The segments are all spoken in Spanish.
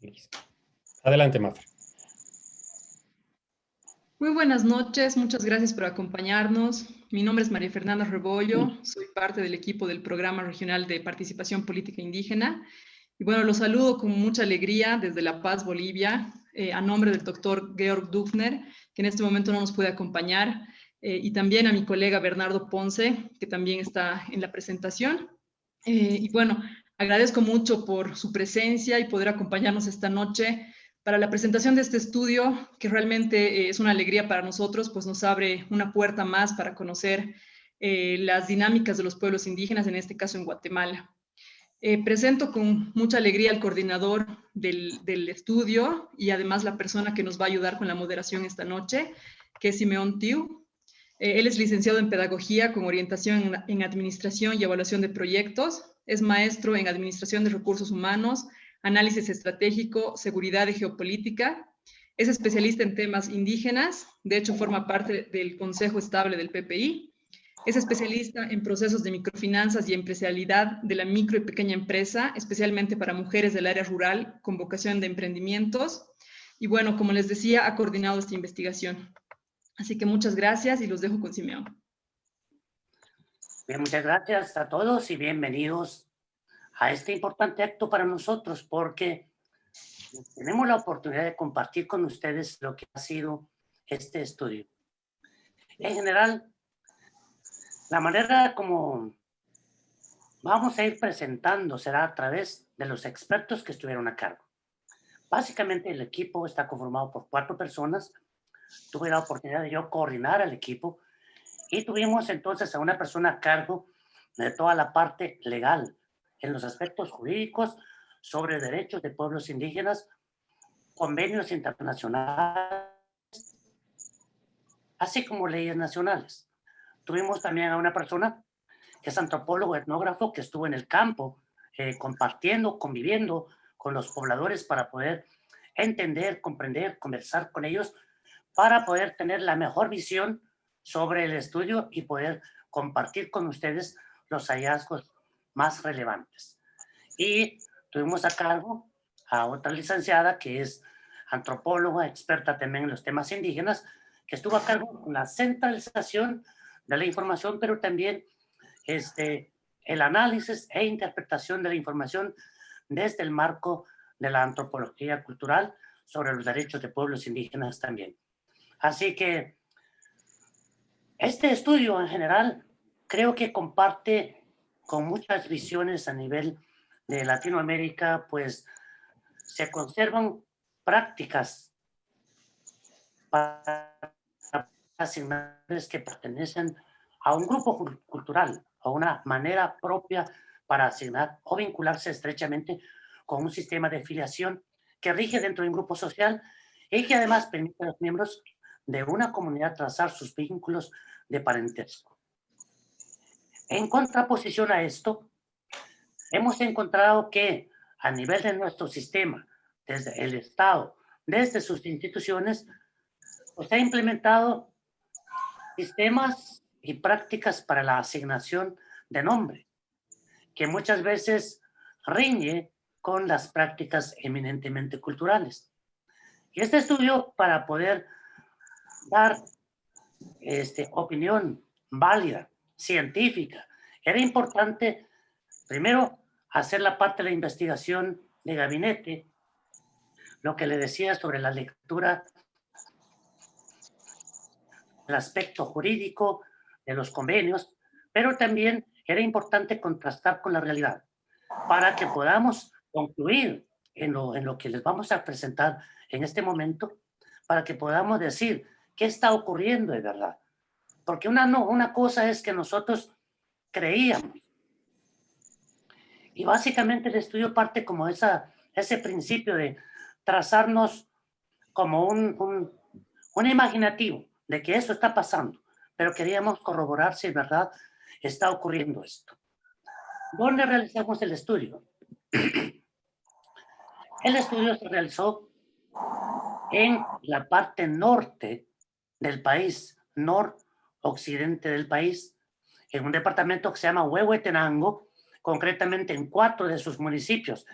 Listo. Adelante, Mafra. Muy buenas noches, muchas gracias por acompañarnos. Mi nombre es María Fernanda Rebollo, soy parte del equipo del Programa Regional de Participación Política Indígena. Y bueno, los saludo con mucha alegría desde La Paz, Bolivia, a nombre del doctor Georg Dufner, que en este momento no nos puede acompañar, y también a mi colega Bernardo Ponce, que también está en la presentación. Y bueno, agradezco mucho por su presencia y poder acompañarnos esta noche para la presentación de este estudio, que realmente es una alegría para nosotros, pues nos abre una puerta más para conocer las dinámicas de los pueblos indígenas, en este caso en Guatemala. Presento con mucha alegría al coordinador del estudio y además la persona que nos va a ayudar con la moderación esta noche, que es Simeón Tiu. Él es licenciado en Pedagogía con orientación en Administración y Evaluación de Proyectos. Es maestro en Administración de Recursos Humanos, Análisis Estratégico, Seguridad y Geopolítica. Es especialista en temas indígenas. De hecho, forma parte del Consejo Estable del PPI. Es especialista en procesos de microfinanzas y empresarialidad de la micro y pequeña empresa, especialmente para mujeres del área rural con vocación de emprendimientos. Y bueno, como les decía, ha coordinado esta investigación. Así que muchas gracias y los dejo con Simeón. Bien, muchas gracias a todos y bienvenidos a este importante acto para nosotros, porque tenemos la oportunidad de compartir con ustedes lo que ha sido este estudio. En general, la manera como vamos a ir presentando será a través de los expertos que estuvieron a cargo. Básicamente el equipo está conformado por 4 personas. Tuve la oportunidad de yo coordinar al equipo y tuvimos entonces a una persona a cargo de toda la parte legal, en los aspectos jurídicos sobre derechos de pueblos indígenas, convenios internacionales, así como leyes nacionales. Tuvimos también a una persona que es antropólogo, etnógrafo, que estuvo en el campo compartiendo, conviviendo con los pobladores para poder entender, comprender, conversar con ellos, para poder tener la mejor visión sobre el estudio y poder compartir con ustedes los hallazgos más relevantes. Y tuvimos a cargo a otra licenciada que es antropóloga, experta también en los temas indígenas, que estuvo a cargo con la centralización de la información, pero también el análisis e interpretación de la información desde el marco de la antropología cultural sobre los derechos de pueblos indígenas también. Así que este estudio en general creo que comparte con muchas visiones a nivel de Latinoamérica, pues se conservan prácticas para asignaciones que pertenecen a un grupo cultural, a una manera propia para asignar o vincularse estrechamente con un sistema de filiación que rige dentro de un grupo social y que además permite a los miembros de una comunidad trazar sus vínculos de parentesco. En contraposición a esto, hemos encontrado que a nivel de nuestro sistema, desde el Estado, desde sus instituciones, pues ha implementado sistemas y prácticas para la asignación de nombre, que muchas veces riñe con las prácticas eminentemente culturales. Y este estudio, para poder dar opinión válida, científica, era importante, primero, hacer la parte de la investigación de gabinete, lo que le decía sobre la lectura, el aspecto jurídico de los convenios, pero también era importante contrastar con la realidad para que podamos concluir en lo que les vamos a presentar en este momento, para que podamos decir qué está ocurriendo de verdad. Porque una cosa es que nosotros creíamos. Y básicamente el estudio parte como ese principio de trazarnos como un imaginativo de que eso está pasando, pero queríamos corroborar si en verdad está ocurriendo esto. ¿Dónde realizamos el estudio? El estudio se realizó en la parte norte del país, noroccidente del país, en un departamento que se llama Huehuetenango, concretamente en 4 de sus municipios,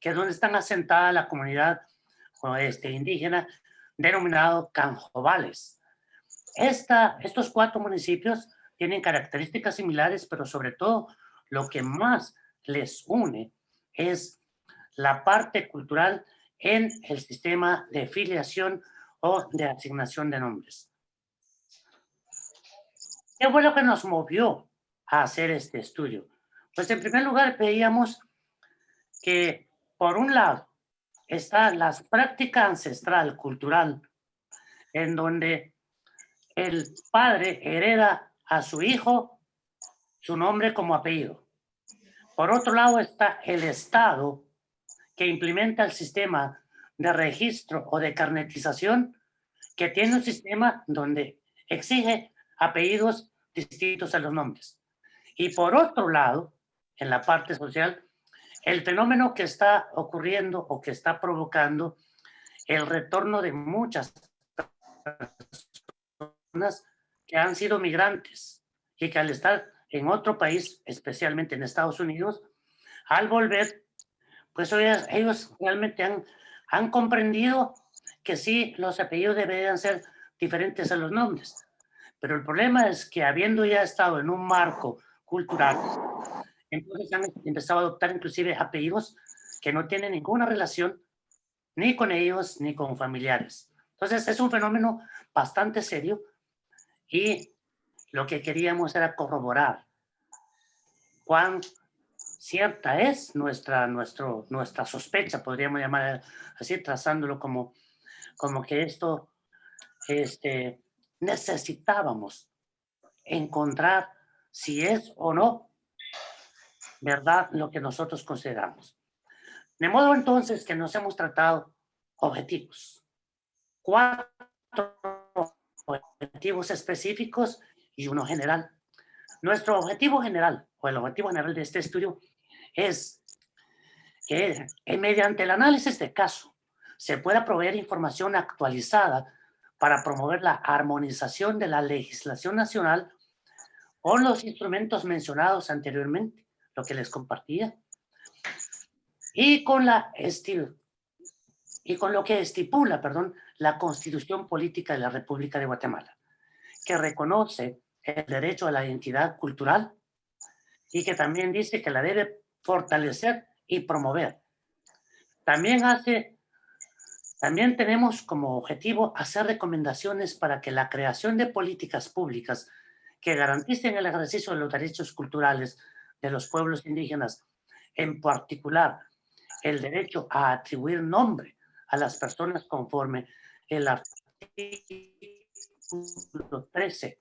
que es donde están asentada la comunidad indígena denominado Canjobales. Estos 4 municipios tienen características similares, pero sobre todo lo que más les une es la parte cultural en el sistema de filiación o de asignación de nombres. ¿Qué fue lo que nos movió a hacer este estudio? Pues en primer lugar veíamos que por un lado está la práctica ancestral cultural en donde el padre hereda a su hijo su nombre como apellido. Por otro lado está el Estado que implementa el sistema de registro o de carnetización, que tiene un sistema donde exige apellidos distintos a los nombres. Y por otro lado, en la parte social, el fenómeno que está ocurriendo o que está provocando el retorno de muchas personas que han sido migrantes y que al estar en otro país, especialmente en Estados Unidos, al volver, pues ellos realmente han comprendido que sí, los apellidos deberían ser diferentes a los nombres. Pero el problema es que habiendo ya estado en un marco cultural, entonces han empezado a adoptar inclusive apellidos que no tienen ninguna relación ni con ellos ni con familiares. Entonces es un fenómeno bastante serio y lo que queríamos era corroborar cuán cierta es nuestra sospecha, podríamos llamar así, trazándolo como que esto necesitábamos encontrar si es o no verdad lo que nosotros consideramos. De modo entonces que nos hemos tratado objetivos. 4 objetivos específicos y uno general. Nuestro objetivo general, o el objetivo general de este estudio, es que mediante el análisis de caso se pueda proveer información actualizada para promover la armonización de la legislación nacional con los instrumentos mencionados anteriormente, lo que les compartía, y con lo que estipula, la Constitución Política de la República de Guatemala, que reconoce el derecho a la identidad cultural y que también dice que la debe fortalecer y promover. También tenemos como objetivo hacer recomendaciones para que la creación de políticas públicas que garanticen el ejercicio de los derechos culturales de los pueblos indígenas, en particular el derecho a atribuir nombre a las personas conforme el artículo 13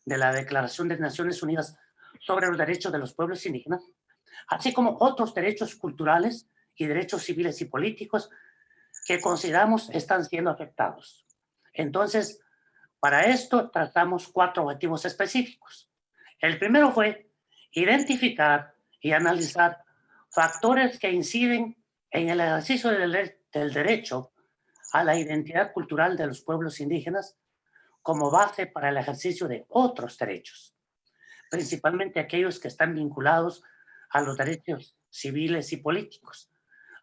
de la Declaración de Naciones Unidas sobre los derechos de los pueblos indígenas, así como otros derechos culturales y derechos civiles y políticos que consideramos están siendo afectados. Entonces, para esto tratamos 4 objetivos específicos. El primero fue identificar y analizar factores que inciden en el ejercicio del derecho a la identidad cultural de los pueblos indígenas como base para el ejercicio de otros derechos, principalmente aquellos que están vinculados a los derechos civiles y políticos,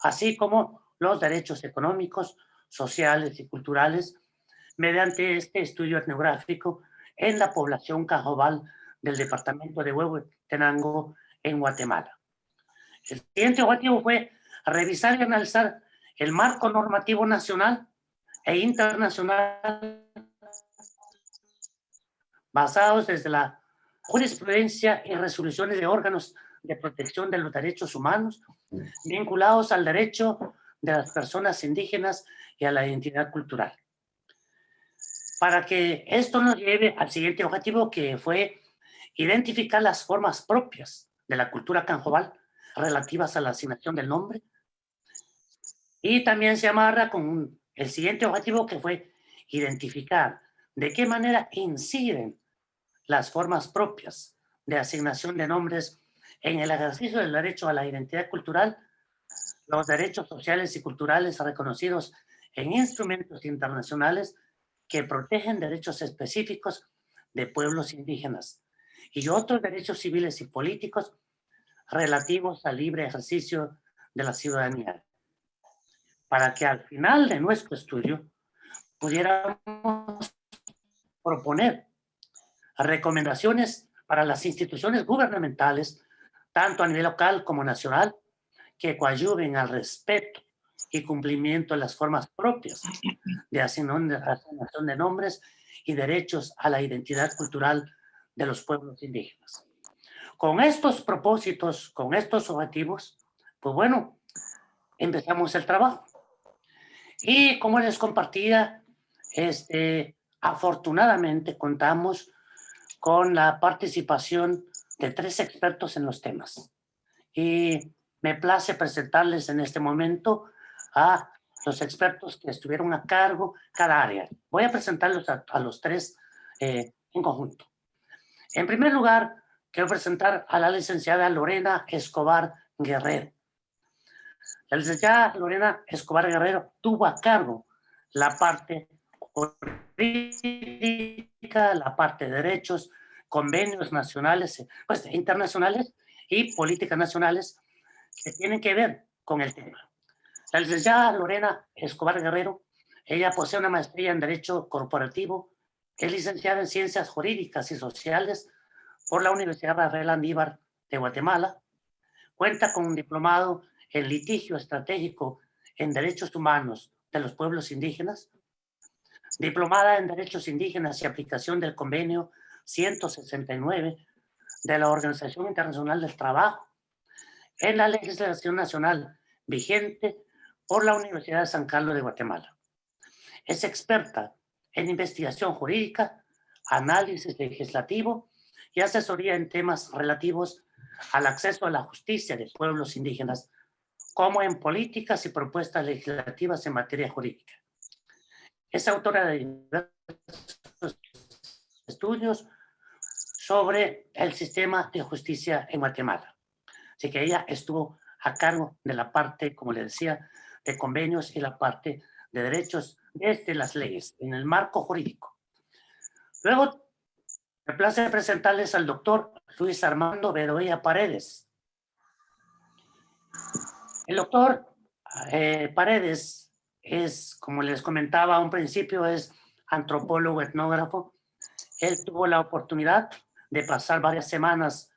así como los derechos económicos, sociales y culturales, mediante este estudio etnográfico en la población Canjobal del departamento de Huehuetenango en Guatemala. El siguiente objetivo fue revisar y analizar el marco normativo nacional e internacional basados desde la jurisprudencia y resoluciones de órganos de protección de los derechos humanos vinculados al derecho de las personas indígenas y a la identidad cultural. Para que esto nos lleve al siguiente objetivo, que fue identificar las formas propias de la cultura canjobal relativas a la asignación del nombre, y también se amarra con el siguiente objetivo, que fue identificar de qué manera inciden las formas propias de asignación de nombres en el ejercicio del derecho a la identidad cultural, los derechos sociales y culturales reconocidos en instrumentos internacionales que protegen derechos específicos de pueblos indígenas y otros derechos civiles y políticos relativos al libre ejercicio de la ciudadanía. para que al final de nuestro estudio pudiéramos proponer recomendaciones para las instituciones gubernamentales, tanto a nivel local como nacional, que coadyuven al respeto y cumplimiento de las formas propias de asignación de nombres y derechos a la identidad cultural de los pueblos indígenas. Con estos propósitos, con estos objetivos, pues bueno, empezamos el trabajo. Y como les compartía, afortunadamente contamos con la participación de 3 expertos en los temas. Y me place presentarles en este momento a los expertos que estuvieron a cargo cada área. Voy a presentarlos a los 3 en conjunto. En primer lugar, quiero presentar a la licenciada Lorena Escobar Guerrero. La licenciada Lorena Escobar Guerrero tuvo a cargo la parte jurídica, la parte de derechos, convenios nacionales, pues internacionales y políticas nacionales que tienen que ver con el tema. La licenciada Lorena Escobar Guerrero, ella posee una maestría en Derecho Corporativo, es licenciada en Ciencias Jurídicas y Sociales por la Universidad Rafael Andívar de Guatemala, cuenta con un diplomado en Litigio Estratégico en Derechos Humanos de los Pueblos Indígenas, diplomada en Derechos Indígenas y aplicación del Convenio 169 de la Organización Internacional del Trabajo, en la legislación nacional vigente por la Universidad de San Carlos de Guatemala. Es experta en investigación jurídica, análisis legislativo y asesoría en temas relativos al acceso a la justicia de pueblos indígenas, como en políticas y propuestas legislativas en materia jurídica. Es autora de diversos estudios sobre el sistema de justicia en Guatemala. Así que ella estuvo a cargo de la parte, como le decía, de convenios y la parte de derechos desde las leyes, en el marco jurídico. Luego, me place presentarles al doctor Luis Armando Bedoya Paredes. El doctor Paredes es, como les comentaba a un principio, es antropólogo, etnógrafo. Él tuvo la oportunidad de pasar varias semanas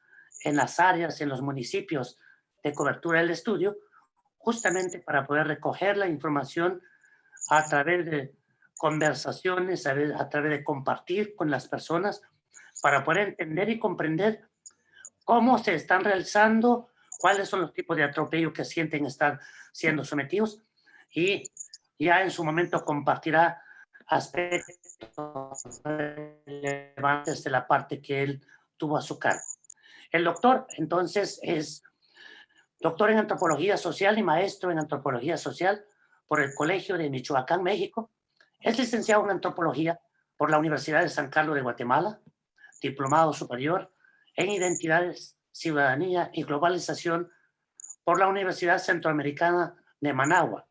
en las áreas, en los municipios de cobertura del estudio, justamente para poder recoger la información a través de conversaciones, a través de compartir con las personas, para poder entender y comprender cómo se están realizando, cuáles son los tipos de atropello que sienten estar siendo sometidos, y ya en su momento compartirá aspectos relevantes de la parte que él tuvo a su cargo. El doctor, entonces, es doctor en Antropología Social y maestro en Antropología Social por el Colegio de Michoacán, México. Es licenciado en Antropología por la Universidad de San Carlos de Guatemala, diplomado superior en Identidades, Ciudadanía y Globalización por la Universidad Centroamericana de Managua.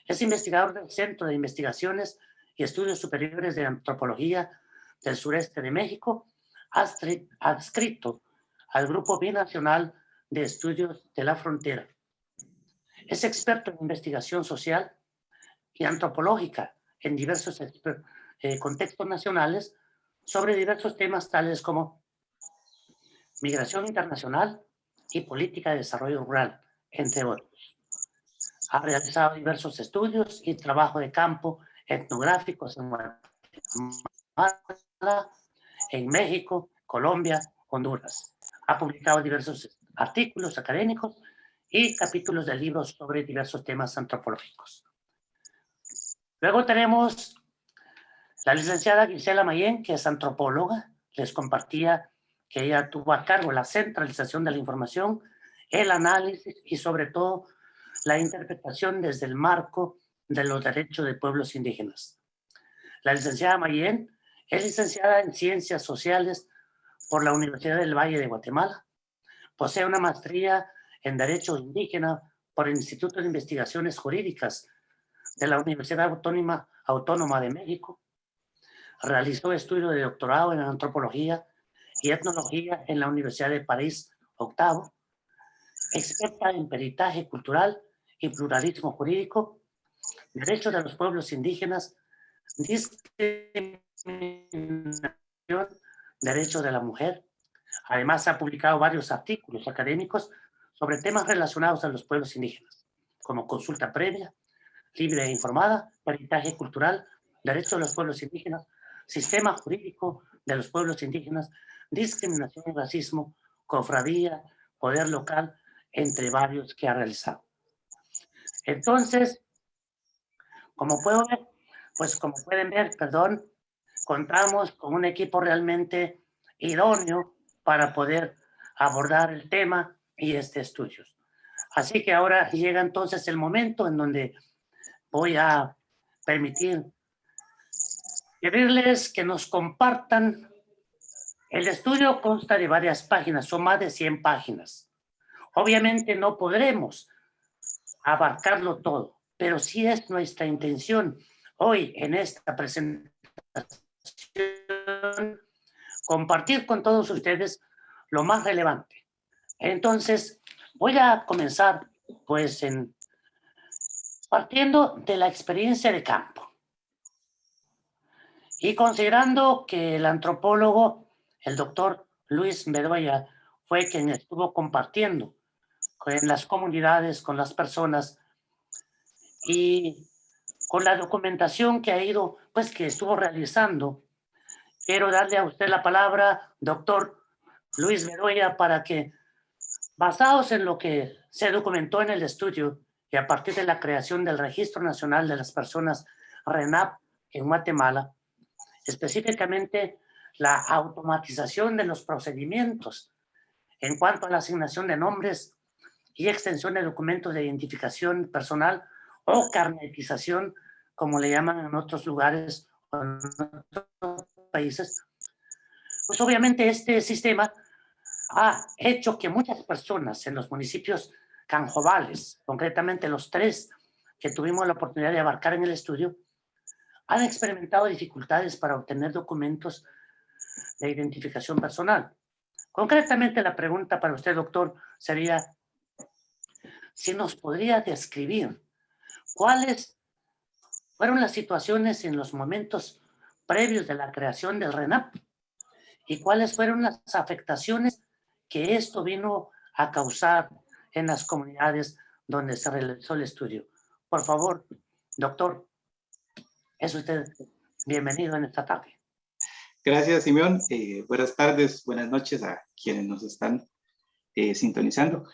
Es investigador del Centro de Investigaciones y Estudios Superiores de Antropología del Sureste de México, adscrito al Grupo Binacional de Estudios de la Frontera. Es experto en investigación social y antropológica en diversos contextos nacionales sobre diversos temas tales como migración internacional y política de desarrollo rural, entre otros. Ha realizado diversos estudios y trabajo de campo etnográficos en Guatemala, en México, Colombia, Honduras. Ha publicado diversos artículos académicos y capítulos de libros sobre diversos temas antropológicos. Luego tenemos la licenciada Gisela Mayén, que es antropóloga. Les compartía que ella tuvo a cargo la centralización de la información, el análisis y sobre todo la interpretación desde el marco de los derechos de pueblos indígenas. La licenciada Mayén es licenciada en Ciencias Sociales por la Universidad del Valle de Guatemala. Posee una maestría en Derecho Indígena por el Instituto de Investigaciones Jurídicas de la Universidad Autónoma de México. Realizó estudios de doctorado en Antropología y Etnología en la Universidad de París, octavo. Experta en peritaje cultural y pluralismo jurídico derechos de los pueblos indígenas, discriminación, derechos de la mujer. Además, ha publicado varios artículos académicos sobre temas relacionados a los pueblos indígenas, como consulta previa, libre e informada, peritaje cultural, derechos de los pueblos indígenas, sistema jurídico de los pueblos indígenas, discriminación y racismo, cofradía, poder local, entre varios que ha realizado. Entonces, como pueden ver, contamos con un equipo realmente idóneo para poder abordar el tema y este estudio. Así que ahora llega entonces el momento en donde voy a pedirles que nos compartan. El estudio consta de varias páginas, son más de 100 páginas. Obviamente no podremos abarcarlo todo, pero sí es nuestra intención hoy en esta presentación compartir con todos ustedes lo más relevante. Entonces, voy a comenzar partiendo de la experiencia de campo y considerando que el antropólogo, el doctor Luis Bedoya, fue quien estuvo compartiendo en las comunidades, con las personas y con la documentación que estuvo realizando. Quiero darle a usted la palabra, doctor Luis Bedoya, para que, basados en lo que se documentó en el estudio y a partir de la creación del Registro Nacional de las Personas RENAP en Guatemala, específicamente la automatización de los procedimientos en cuanto a la asignación de nombres y extensión de documentos de identificación personal o carnetización, como le llaman en otros lugares o en otros países, pues obviamente este sistema ha hecho que muchas personas en los municipios canjobales, concretamente los 3 que tuvimos la oportunidad de abarcar en el estudio, han experimentado dificultades para obtener documentos de identificación personal. Concretamente, la pregunta para usted, doctor, sería si nos podría describir cuáles fueron las situaciones en los momentos previos de la creación del RENAP y cuáles fueron las afectaciones que esto vino a causar en las comunidades donde se realizó el estudio. Por favor, doctor, es usted bienvenido en esta tarde. Gracias, Simeón. Buenas tardes, buenas noches a quienes nos están sintonizando.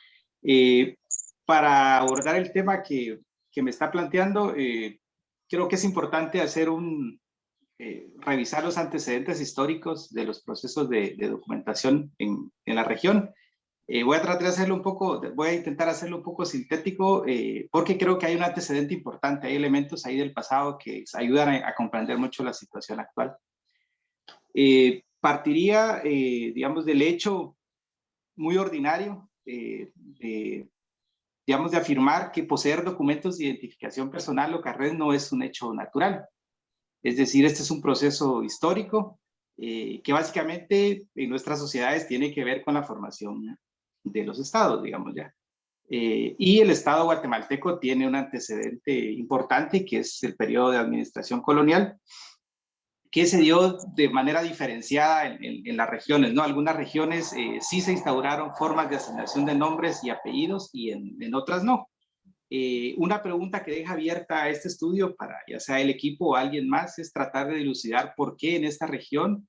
Para abordar el tema que me está planteando, creo que es importante revisar los antecedentes históricos de los procesos de documentación en la región. Voy a intentar hacerlo un poco sintético, porque creo que hay un antecedente importante, hay elementos ahí del pasado que ayudan a comprender mucho la situación actual. Partiría, digamos, del hecho muy ordinario de afirmar que poseer documentos de identificación personal o carnet no es un hecho natural. Es decir, este es un proceso histórico que básicamente en nuestras sociedades tiene que ver con la formación de los estados, digamos ya. Y el estado guatemalteco tiene un antecedente importante que es el periodo de administración colonial, que se dio de manera diferenciada en las regiones, ¿no? Algunas regiones sí se instauraron formas de asignación de nombres y apellidos y en otras no. Una pregunta que deja abierta a este estudio para ya sea el equipo o alguien más es tratar de dilucidar por qué en esta región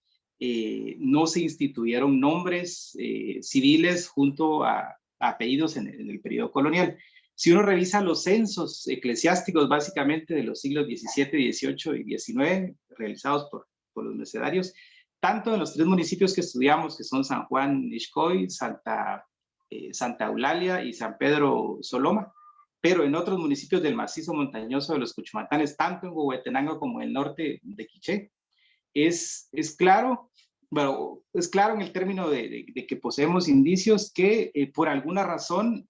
no se instituyeron nombres civiles junto a apellidos en el periodo colonial. Si uno revisa los censos eclesiásticos básicamente de los siglos XVII, XVIII y XIX realizados por los mercedarios, tanto en los 3 municipios que estudiamos, que son San Juan Ixcoy, Santa Eulalia y San Pedro Soloma, pero en otros municipios del macizo montañoso de los Cuchumatanes, tanto en Huehuetenango como en el norte de Quiché, es claro, bueno, es claro en el término de que poseemos indicios que por alguna razón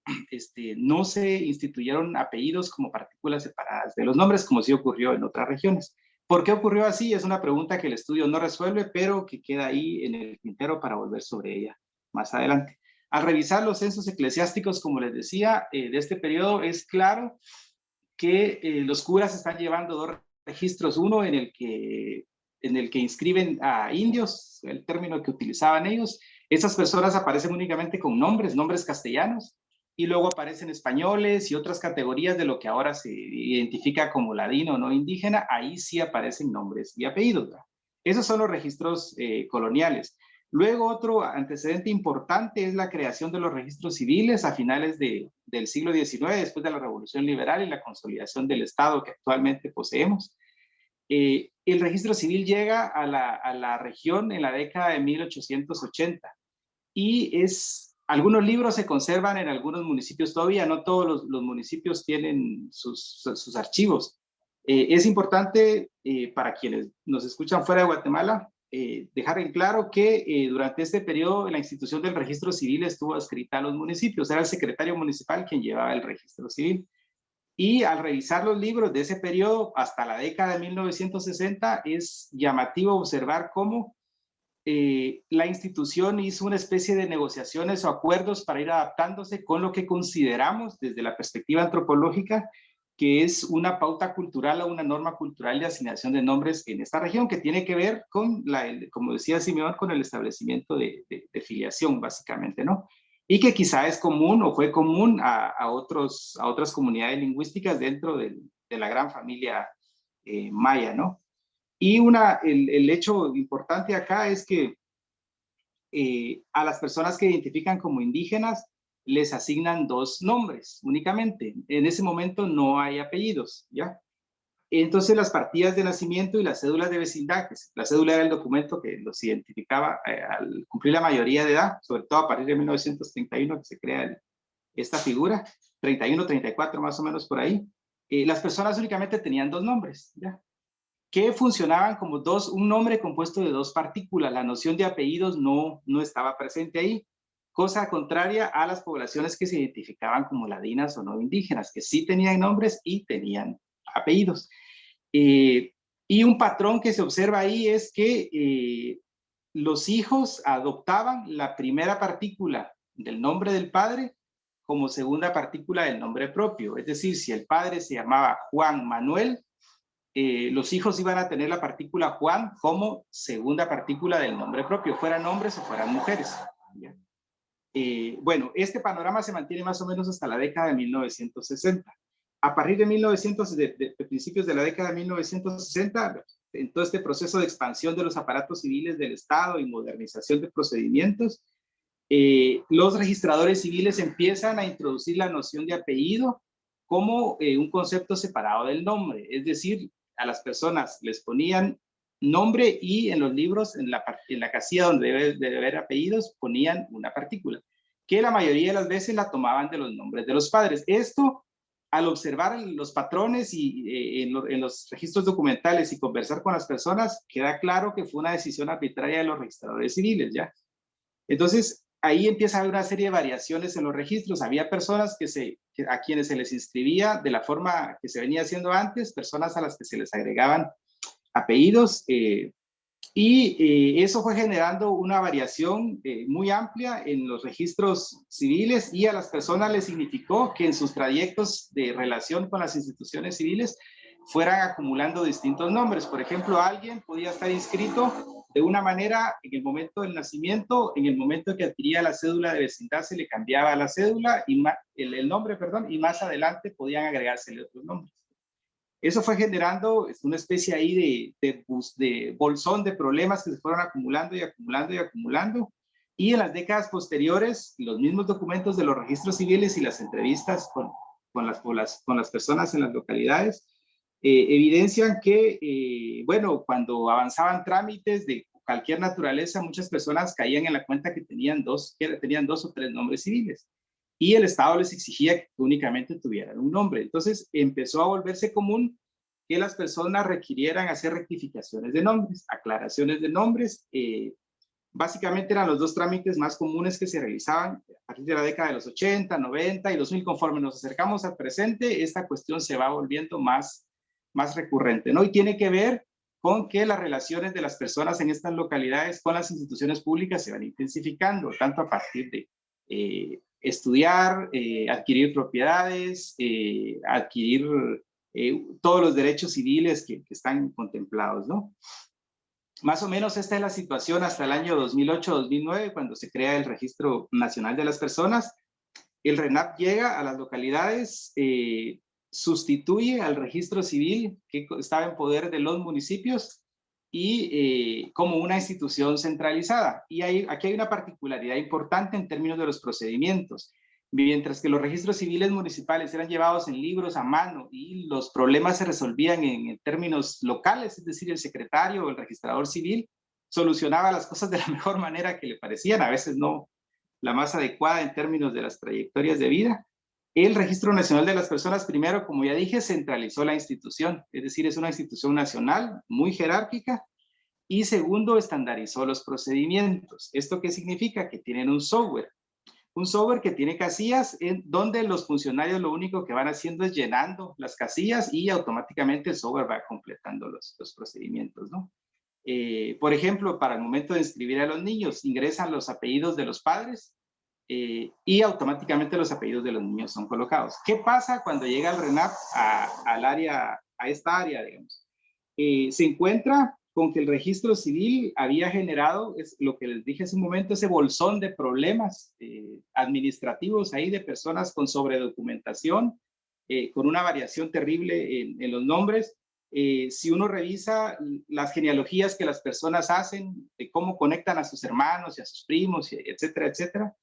no se instituyeron apellidos como partículas separadas de los nombres, como sí ocurrió en otras regiones. ¿Por qué ocurrió así? Es una pregunta que el estudio no resuelve, pero que queda ahí en el tintero para volver sobre ella más adelante. Al revisar los censos eclesiásticos, como les decía, de este periodo, es claro que los curas están llevando dos registros, uno en el que inscriben a indios, el término que utilizaban ellos. Esas personas aparecen únicamente con nombres castellanos, y luego aparecen españoles y otras categorías de lo que ahora se identifica como ladino o no indígena. Ahí sí aparecen nombres y apellidos, ¿verdad? Esos son los registros coloniales. Luego, otro antecedente importante es la creación de los registros civiles a finales del siglo XIX, después de la Revolución Liberal y la consolidación del Estado que actualmente poseemos. El registro civil llega a la región en la década de 1880 y algunos libros se conservan en algunos municipios todavía, no todos los municipios tienen sus archivos. Es importante para quienes nos escuchan fuera de Guatemala dejar en claro que durante este periodo la institución del registro civil estuvo adscrita a los municipios, era el secretario municipal quien llevaba el registro civil. Y al revisar los libros de ese periodo hasta la década de 1960 es llamativo observar cómo la institución hizo una especie de negociaciones o acuerdos para ir adaptándose con lo que consideramos desde la perspectiva antropológica que es una pauta cultural o una norma cultural de asignación de nombres en esta región que tiene que ver con, como decía Simeón, con el establecimiento de filiación básicamente, ¿no? Y que quizá es común o fue común a otras comunidades lingüísticas dentro de la gran familia maya, ¿no? Y el hecho importante acá es que a las personas que identifican como indígenas les asignan dos nombres únicamente. En ese momento no hay apellidos, ¿ya? Entonces las partidas de nacimiento y las cédulas de vecindad, la cédula era el documento que los identificaba al cumplir la mayoría de edad, sobre todo a partir de 1931 que se crea esta figura, 31, 34 más o menos por ahí, las personas únicamente tenían dos nombres, ¿ya? Que funcionaban como un nombre compuesto de dos partículas. La noción de apellidos no estaba presente ahí, cosa contraria a las poblaciones que se identificaban como ladinas o no indígenas, que sí tenían nombres y tenían apellidos. Y un patrón que se observa ahí es que los hijos adoptaban la primera partícula del nombre del padre como segunda partícula del nombre propio. Es decir, si el padre se llamaba Juan Manuel, los hijos iban a tener la partícula Juan como segunda partícula del nombre propio, fueran hombres o fueran mujeres. Bueno, este panorama se mantiene más o menos hasta la década de 1960. A partir de principios de la década de 1960, en todo este proceso de expansión de los aparatos civiles del Estado y modernización de procedimientos, los registradores civiles empiezan a introducir la noción de apellido como un concepto separado del nombre, es decir, a las personas les ponían nombre y en los libros, en la casilla donde debe haber apellidos, ponían una partícula, que la mayoría de las veces la tomaban de los nombres de los padres. Esto, al observar los patrones y en los registros documentales y conversar con las personas, queda claro que fue una decisión arbitraria de los registradores civiles, ¿ya? Entonces, ahí empieza a haber una serie de variaciones en los registros. Había personas a quienes se les inscribía de la forma que se venía haciendo antes, personas a las que se les agregaban apellidos, y eso fue generando una variación muy amplia en los registros civiles, y a las personas les significó que en sus trayectos de relación con las instituciones civiles fueran acumulando distintos nombres. Por ejemplo, alguien podía estar inscrito de una manera en el momento del nacimiento, en el momento que adquiría la cédula de vecindad se le cambiaba la cédula, y el nombre, perdón, y más adelante podían agregársele otros nombres. Eso fue generando una especie ahí de bolsón de problemas que se fueron acumulando y acumulando y acumulando. Y en las décadas posteriores, los mismos documentos de los registros civiles y las entrevistas con las personas en las localidades evidencian que, bueno, cuando avanzaban trámites de cualquier naturaleza, muchas personas caían en la cuenta que tenían dos o tres nombres civiles. Y el Estado les exigía que únicamente tuvieran un nombre. Entonces empezó a volverse común que las personas requirieran hacer rectificaciones de nombres, aclaraciones de nombres. Básicamente eran los dos trámites más comunes que se realizaban a partir de la década de los 80, 90 y 2000. Conforme nos acercamos al presente, esta cuestión se va volviendo más recurrente, ¿no? Y tiene que ver con que las relaciones de las personas en estas localidades con las instituciones públicas se van intensificando, tanto a partir de estudiar, adquirir propiedades, adquirir todos los derechos civiles que están contemplados, ¿no? Más o menos esta es la situación hasta el año 2008-2009, cuando se crea el Registro Nacional de las Personas. El RENAP llega a las localidades, sustituye al registro civil que estaba en poder de los municipios y como una institución centralizada. Y aquí hay una particularidad importante en términos de los procedimientos. Mientras que los registros civiles municipales eran llevados en libros a mano y los problemas se resolvían en términos locales, es decir, el secretario o el registrador civil solucionaba las cosas de la mejor manera que le parecían, a veces no la más adecuada en términos de las trayectorias de vida. El Registro Nacional de las Personas, primero, como ya dije, centralizó la institución, es decir, es una institución nacional muy jerárquica, y segundo, estandarizó los procedimientos. ¿Esto qué significa? Que tienen un software que tiene casillas en donde los funcionarios lo único que van haciendo es llenando las casillas y automáticamente el software va completando los procedimientos, ¿no? Por ejemplo, para el momento de inscribir a los niños, ingresan los apellidos de los padres y automáticamente los apellidos de los niños son colocados. ¿Qué pasa cuando llega el RENAP a esta área, digamos? Se encuentra con que el registro civil había generado, es lo que les dije hace un momento, ese bolsón de problemas administrativos ahí de personas con sobredocumentación, con una variación terrible en los nombres. Si uno revisa las genealogías que las personas hacen, de cómo conectan a sus hermanos y a sus primos, etcétera, etcétera,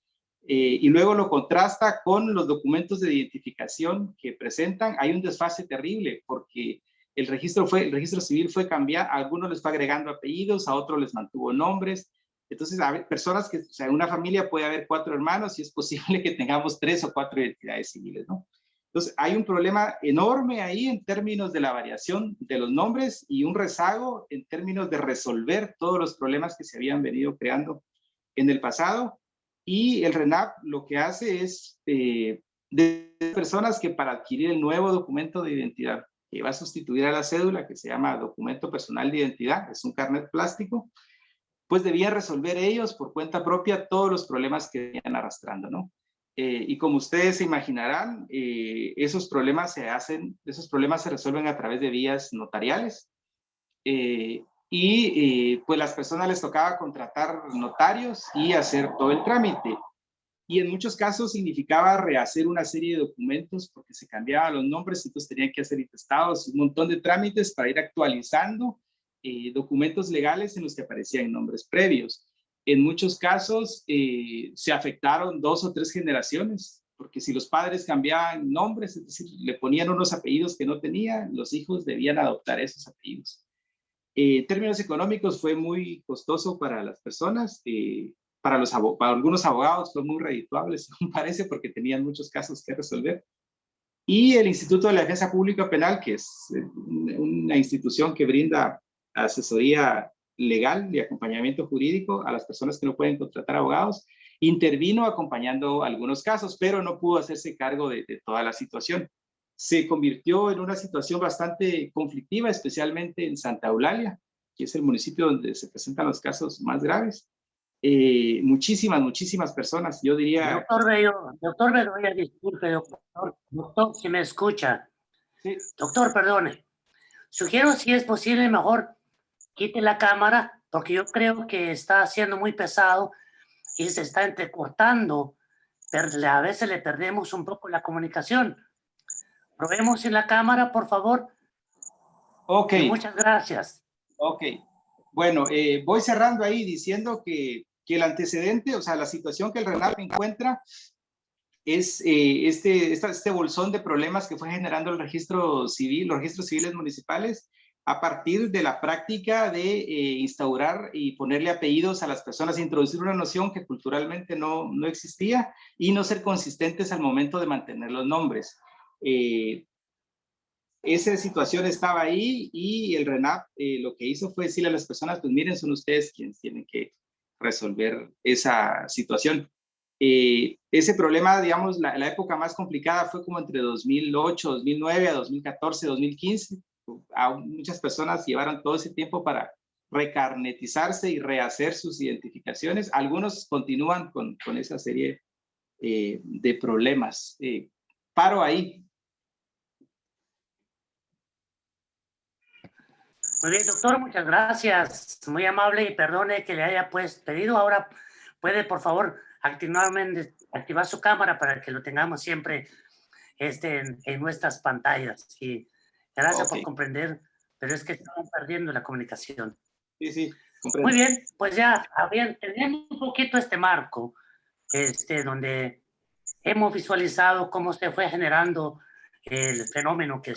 y luego lo contrasta con los documentos de identificación que presentan, hay un desfase terrible porque el registro civil fue cambiado, a algunos les fue agregando apellidos, a otros les mantuvo nombres. Entonces, hay personas que, o sea, en una familia puede haber 4 hermanos y es posible que tengamos 3 o 4 identidades civiles, ¿no? Entonces, hay un problema enorme ahí en términos de la variación de los nombres y un rezago en términos de resolver todos los problemas que se habían venido creando en el pasado. Y el RENAP lo que hace es de personas que para adquirir el nuevo documento de identidad que va a sustituir a la cédula, que se llama documento personal de identidad, es un carnet plástico, pues debían resolver ellos por cuenta propia todos los problemas que venían arrastrando, ¿no? Y como ustedes se imaginarán, esos problemas se resuelven a través de vías notariales, pues las personas les tocaba contratar notarios y hacer todo el trámite. Y en muchos casos significaba rehacer una serie de documentos porque se cambiaban los nombres, entonces tenían que hacer intestados, un montón de trámites para ir actualizando documentos legales en los que aparecían nombres previos. En muchos casos se afectaron 2 o 3 generaciones, porque si los padres cambiaban nombres, es decir, le ponían unos apellidos que no tenían, los hijos debían adoptar esos apellidos. En términos económicos fue muy costoso para las personas, para algunos abogados fue muy redituable, según parece, porque tenían muchos casos que resolver. Y el Instituto de la Defensa Pública Penal, que es una institución que brinda asesoría legal y acompañamiento jurídico a las personas que no pueden contratar abogados, intervino acompañando algunos casos, pero no pudo hacerse cargo de toda la situación. Se convirtió en una situación bastante conflictiva, especialmente en Santa Eulalia, que es el municipio donde se presentan los casos más graves. Muchísimas personas, yo diría... Doctor Bedoya, disculpe, doctor, si me escucha. Sí. Doctor, perdone. Sugiero, si es posible, mejor quite la cámara, porque yo creo que está siendo muy pesado y se está entrecortando. A veces le perdemos un poco la comunicación. Probemos en la cámara, por favor. Ok. Y muchas gracias. Ok. Bueno, voy cerrando ahí diciendo que el antecedente, o sea, la situación que el RENAP encuentra es este bolsón de problemas que fue generando el registro civil, los registros civiles municipales, a partir de la práctica de instaurar y ponerle apellidos a las personas, introducir una noción que culturalmente no existía y no ser consistentes al momento de mantener los nombres. Esa situación estaba ahí y el RENAP lo que hizo fue decirle a las personas, pues miren, son ustedes quienes tienen que resolver esa situación. Ese problema, digamos, la época más complicada fue como entre 2008, 2009 a 2014, 2015. Muchas personas llevaron todo ese tiempo para recarnetizarse y rehacer sus identificaciones. Algunos continúan con esa serie de problemas. Paro ahí. Muy bien, doctor, muchas gracias. Muy amable y perdone que le haya pues pedido. Ahora puede, por favor, activar su cámara para que lo tengamos siempre en nuestras pantallas. Y gracias por comprender, pero es que estamos perdiendo la comunicación. Sí, sí, comprendo. Muy bien, pues ya teniendo un poquito este marco, donde hemos visualizado cómo se fue generando el fenómeno que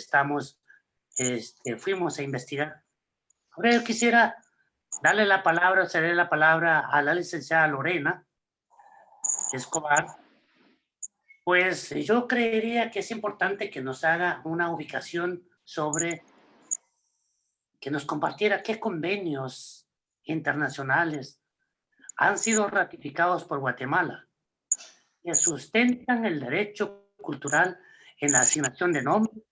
fuimos a investigar. Ahora yo quisiera darle la palabra, ceder la palabra a la licenciada Lorena Escobar. Pues yo creería que es importante que nos haga una ubicación que nos compartiera qué convenios internacionales han sido ratificados por Guatemala que sustentan el derecho cultural en la asignación de nombres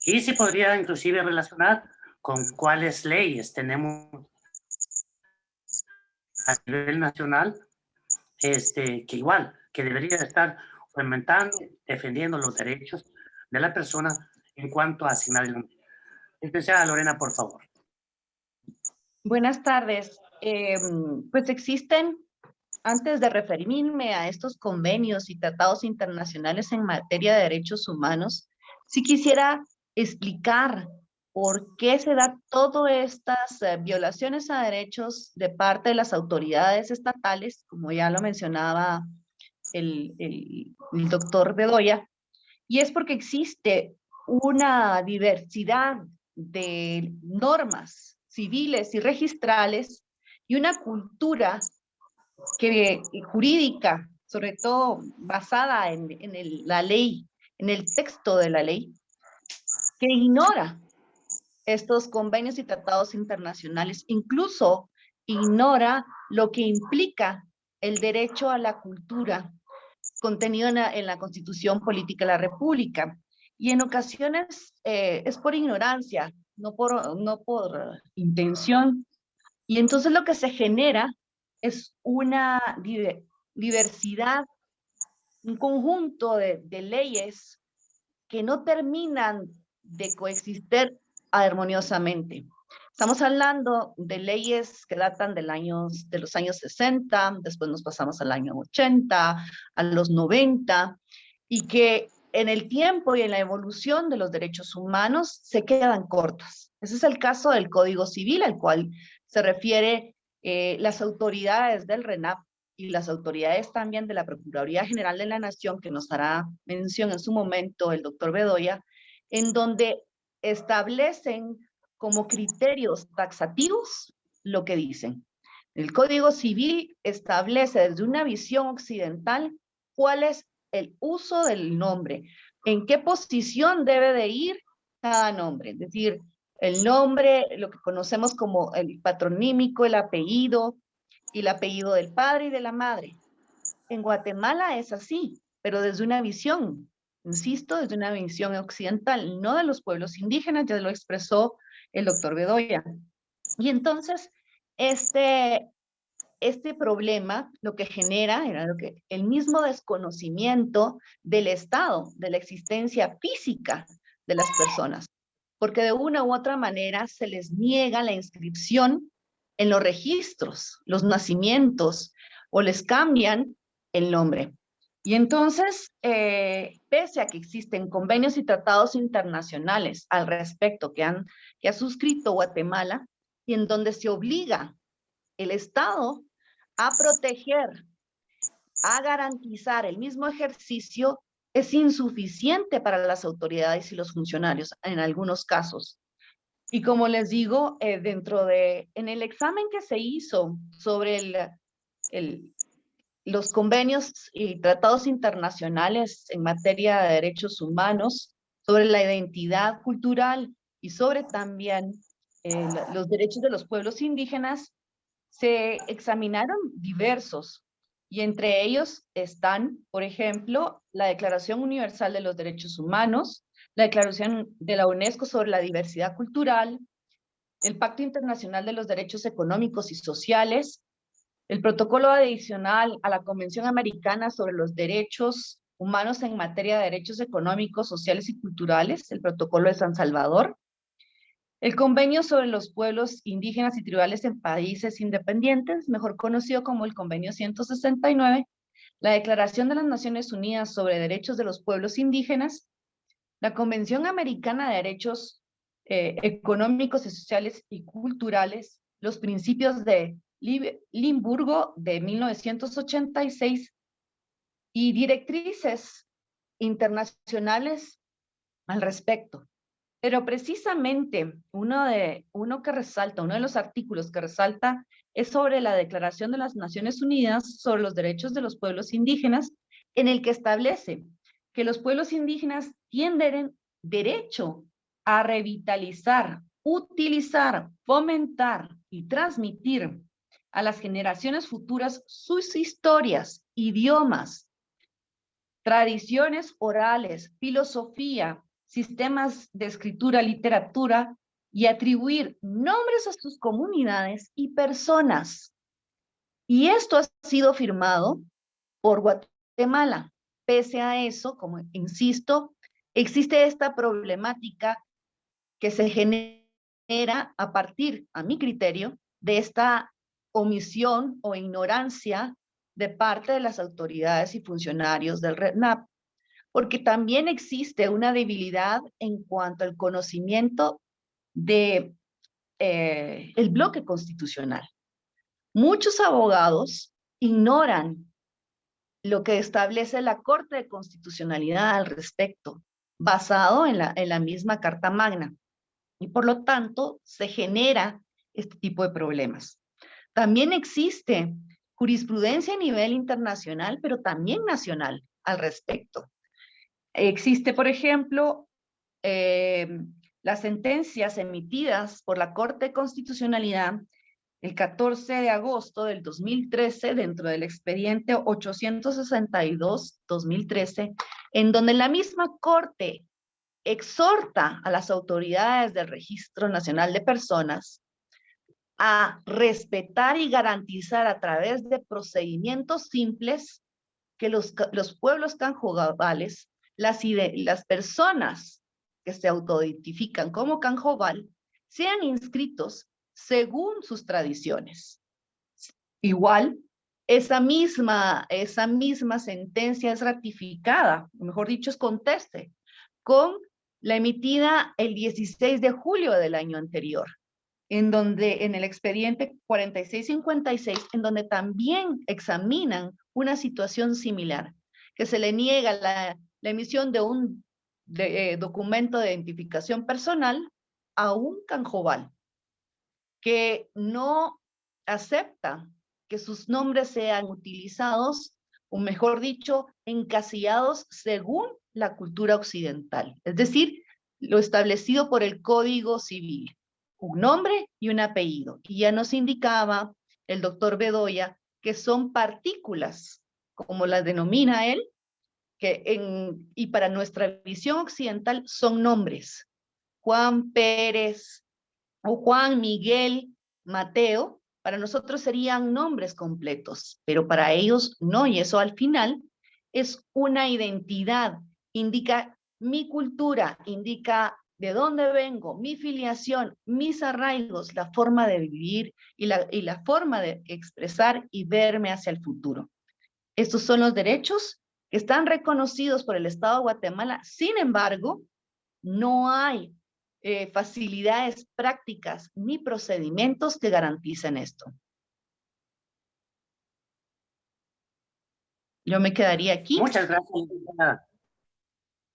y se podría inclusive relacionar con cuáles leyes tenemos a nivel nacional que debería estar fomentando, defendiendo los derechos de la persona en cuanto a asignar el nombre. Licenciada Lorena, por favor. Buenas tardes. Pues existen, antes de referirme a estos convenios y tratados internacionales en materia de derechos humanos, sí quisiera explicar por qué se dan todas estas violaciones a derechos de parte de las autoridades estatales, como ya lo mencionaba el doctor Bedoya, y es porque existe una diversidad de normas civiles y registrales y una cultura jurídica, sobre todo basada en la ley, en el texto de la ley, que ignora estos convenios y tratados internacionales, incluso ignora lo que implica el derecho a la cultura contenido en la Constitución Política de la República. Y en ocasiones es por ignorancia, no por intención. Y entonces lo que se genera es una diversidad, un conjunto de leyes que no terminan de coexistir armoniosamente. Estamos hablando de leyes que datan de los años 60, después nos pasamos al año 80, a los 90, y que en el tiempo y en la evolución de los derechos humanos se quedan cortas. Ese es el caso del Código Civil, al cual se refiere las autoridades del RENAP y las autoridades también de la Procuraduría General de la Nación, que nos hará mención en su momento el doctor Bedoya, en donde establecen como criterios taxativos lo que dicen. El Código Civil establece desde una visión occidental cuál es el uso del nombre, en qué posición debe de ir cada nombre, es decir, el nombre, lo que conocemos como el patronímico, el apellido y el apellido del padre y de la madre. En Guatemala es así, pero desde una visión, insisto, desde una visión occidental, no de los pueblos indígenas, ya lo expresó el doctor Bedoya. Y entonces, este problema lo que genera era el mismo desconocimiento del Estado, de la existencia física de las personas, porque de una u otra manera se les niega la inscripción en los registros, los nacimientos, o les cambian el nombre. Y entonces, pese a que existen convenios y tratados internacionales al respecto que ha suscrito Guatemala, y en donde se obliga el Estado a proteger, a garantizar el mismo ejercicio, es insuficiente para las autoridades y los funcionarios en algunos casos. Y como les digo, en el examen que se hizo sobre los convenios y tratados internacionales en materia de derechos humanos, sobre la identidad cultural y sobre también los derechos de los pueblos indígenas, se examinaron diversos, y entre ellos están, por ejemplo, la Declaración Universal de los Derechos Humanos, la Declaración de la UNESCO sobre la Diversidad Cultural, el Pacto Internacional de los Derechos Económicos y Sociales, el Protocolo Adicional a la Convención Americana sobre los Derechos Humanos en materia de derechos económicos, sociales y culturales, el Protocolo de San Salvador, El Convenio sobre los Pueblos Indígenas y Tribales en Países Independientes, mejor conocido como el Convenio 169, la Declaración de las Naciones Unidas sobre Derechos de los Pueblos Indígenas, la Convención Americana de Derechos Económicos y Sociales y Culturales, los principios de Limburgo de 1986 y directrices internacionales al respecto. Pero precisamente uno de los artículos que resalta es sobre la Declaración de las Naciones Unidas sobre los Derechos de los Pueblos Indígenas, en el que establece que los pueblos indígenas tienen derecho a revitalizar, utilizar, fomentar y transmitir a las generaciones futuras sus historias, idiomas, tradiciones orales, filosofía, sistemas de escritura, literatura, y atribuir nombres a sus comunidades y personas. Y esto ha sido firmado por Guatemala. Pese a eso, como insisto, existe esta problemática que se genera a partir, a mi criterio, de esta omisión o ignorancia de parte de las autoridades y funcionarios del RENAP, porque también existe una debilidad en cuanto al conocimiento de el bloque constitucional. Muchos abogados ignoran lo que establece la Corte de Constitucionalidad al respecto, basado en la misma Carta Magna, y por lo tanto se genera este tipo de problemas. También existe jurisprudencia a nivel internacional, pero también nacional al respecto. Existe, por ejemplo, las sentencias emitidas por la Corte de Constitucionalidad el 14 de agosto del 2013, dentro del expediente 862-2013, en donde la misma Corte exhorta a las autoridades del Registro Nacional de Personas a respetar y garantizar a través de procedimientos simples que los pueblos canjobales, las personas que se autoidentifican como canjobal, sean inscritos según sus tradiciones. Igual, esa misma sentencia es ratificada, o mejor dicho, es conteste, con la emitida el 16 de julio del año anterior, en el expediente 4656, en donde también examinan una situación similar, que se le niega la emisión de un documento de identificación personal a un canjobal, que no acepta que sus nombres sean utilizados, o mejor dicho, encasillados según la cultura occidental, es decir, lo establecido por el Código Civil, un nombre y un apellido. Y ya nos indicaba el doctor Bedoya que son partículas, como las denomina él, y para nuestra visión occidental son nombres. Juan Pérez, o Juan, Miguel, Mateo, para nosotros serían nombres completos, pero para ellos no, y eso al final es una identidad, indica mi cultura, indica de dónde vengo, mi filiación, mis arraigos, la forma de vivir y la forma de expresar y verme hacia el futuro. Estos son los derechos que están reconocidos por el Estado de Guatemala. Sin embargo, no hay facilidades prácticas ni procedimientos que garanticen esto. Yo me quedaría aquí. Muchas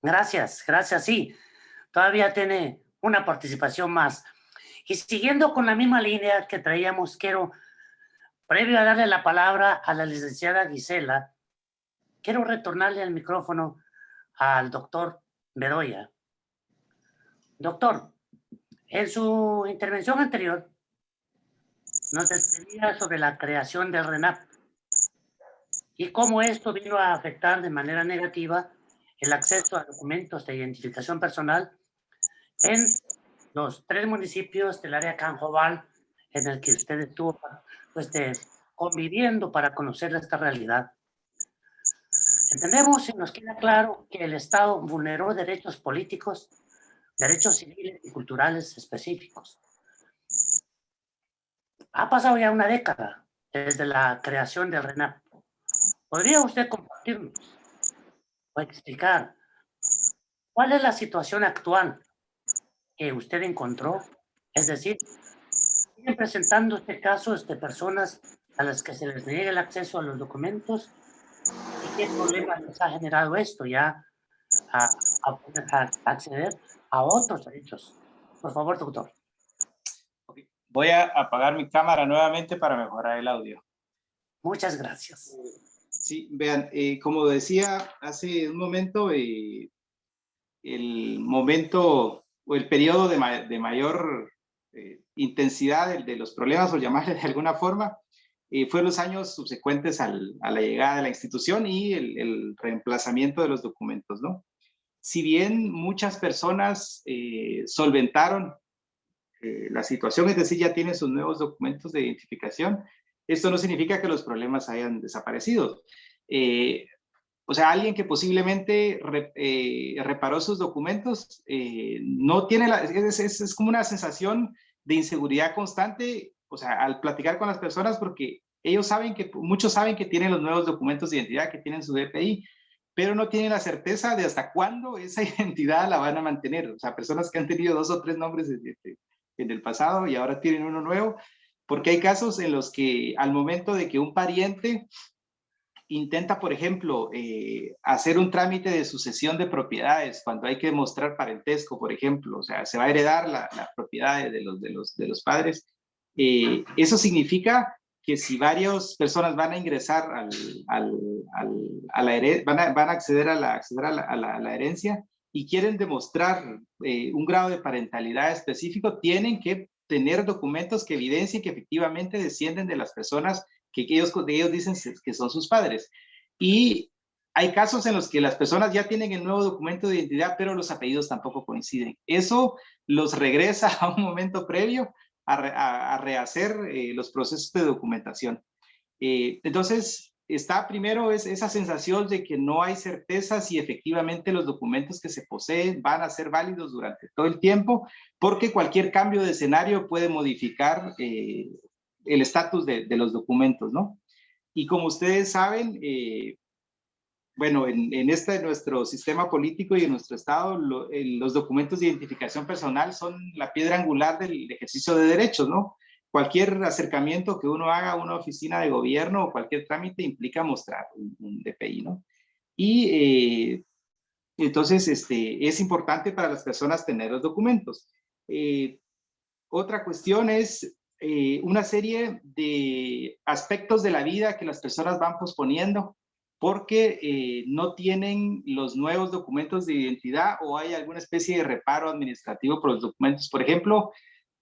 gracias. Gracias, sí. Todavía tiene una participación más. Y siguiendo con la misma línea que traíamos, previo a darle la palabra a la licenciada Gisela, quiero retornarle el micrófono al doctor Bedoya. Doctor, en su intervención anterior nos describía sobre la creación del RENAP y cómo esto vino a afectar de manera negativa el acceso a documentos de identificación personal en los 3 municipios del área Canjobal en el que usted estuvo conviviendo para conocer esta realidad. Entendemos y nos queda claro que el Estado vulneró derechos políticos derechos civiles y culturales específicos. Ha pasado ya una década desde la creación del RENAP. ¿Podría usted compartirnos o explicar cuál es la situación actual que usted encontró? Es decir, siguen presentándose casos de personas a las que se les niega el acceso a los documentos, y qué problemas les ha generado esto ya a acceder a otros derechos. Por favor, doctor. Voy a apagar mi cámara nuevamente para mejorar el audio. Muchas gracias. Sí, vean, como decía hace un momento, el momento o el periodo de mayor intensidad de los problemas, o llamarle de alguna forma, fue los años subsecuentes a la llegada de la institución y el reemplazamiento de los documentos, ¿no? Si bien muchas personas solventaron la situación, es decir, ya tienen sus nuevos documentos de identificación, esto no significa que los problemas hayan desaparecido. O sea, alguien que posiblemente reparó sus documentos, no tiene es como una sensación de inseguridad constante, o sea, al platicar con las personas, porque muchos saben que tienen los nuevos documentos de identidad, que tienen su DPI, pero no tienen la certeza de hasta cuándo esa identidad la van a mantener. O sea, personas que han tenido 2 o 3 nombres en el pasado y ahora tienen uno nuevo, porque hay casos en los que al momento de que un pariente intenta, por ejemplo, hacer un trámite de sucesión de propiedades, cuando hay que demostrar parentesco, por ejemplo, o sea, se va a heredar la propiedad de los padres, eso significa que si varias personas van a ingresar van a acceder a la herencia y quieren demostrar un grado de parentalidad específico, tienen que tener documentos que evidencien que efectivamente descienden de las personas que ellos dicen que son sus padres. Y hay casos en los que las personas ya tienen el nuevo documento de identidad, pero los apellidos tampoco coinciden. Eso los regresa a un momento previo a rehacer los procesos de documentación. Entonces, está primero esa sensación de que no hay certeza si efectivamente los documentos que se poseen van a ser válidos durante todo el tiempo, porque cualquier cambio de escenario puede modificar el estatus de los documentos, ¿no? Y como ustedes saben, bueno, en nuestro sistema político y en nuestro Estado, los documentos de identificación personal son la piedra angular del ejercicio de derechos, ¿no? Cualquier acercamiento que uno haga a una oficina de gobierno o cualquier trámite implica mostrar un DPI, ¿no? Y entonces es importante para las personas tener los documentos. Otra cuestión es una serie de aspectos de la vida que las personas van posponiendo porque no tienen los nuevos documentos de identidad o hay alguna especie de reparo administrativo por los documentos. Por ejemplo,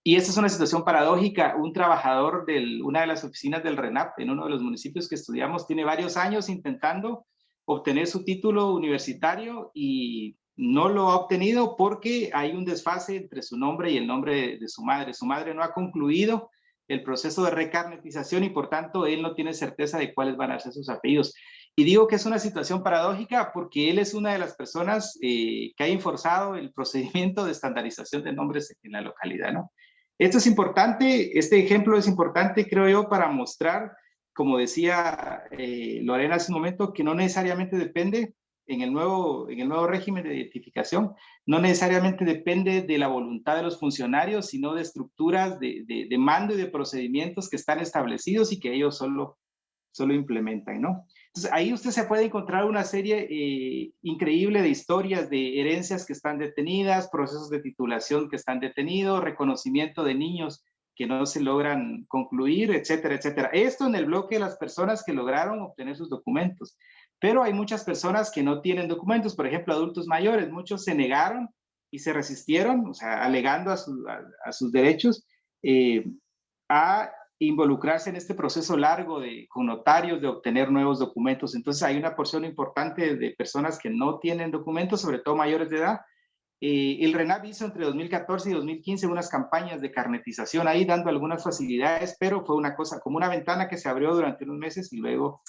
y esta es una situación paradójica, un trabajador de una de las oficinas del RENAP en uno de los municipios que estudiamos tiene varios años intentando obtener su título universitario y no lo ha obtenido porque hay un desfase entre su nombre y el nombre de su madre. Su madre no ha concluido el proceso de recarnetización y por tanto él no tiene certeza de cuáles van a ser sus apellidos. Y digo que es una situación paradójica porque él es una de las personas que ha enforzado el procedimiento de estandarización de nombres en la localidad, ¿no? Esto es importante, este ejemplo es importante, creo yo, para mostrar, como decía Lorena hace un momento, que no necesariamente depende en el nuevo régimen de identificación, no necesariamente depende de la voluntad de los funcionarios, sino de estructuras de mando y de procedimientos que están establecidos y que ellos solo implementan, ¿no? Entonces, ahí usted se puede encontrar una serie increíble de historias de herencias que están detenidas, procesos de titulación que están detenidos, reconocimiento de niños que no se logran concluir, etcétera, etcétera. Esto en el bloque de las personas que lograron obtener sus documentos. Pero hay muchas personas que no tienen documentos, por ejemplo, adultos mayores, muchos se negaron y se resistieron, o sea, alegando a sus derechos, a involucrarse en este proceso largo con notarios de obtener nuevos documentos. Entonces hay una porción importante de personas que no tienen documentos, sobre todo mayores de edad. El RENAP hizo entre 2014 y 2015 unas campañas de carnetización ahí, dando algunas facilidades, pero fue una cosa como una ventana que se abrió durante unos meses y luego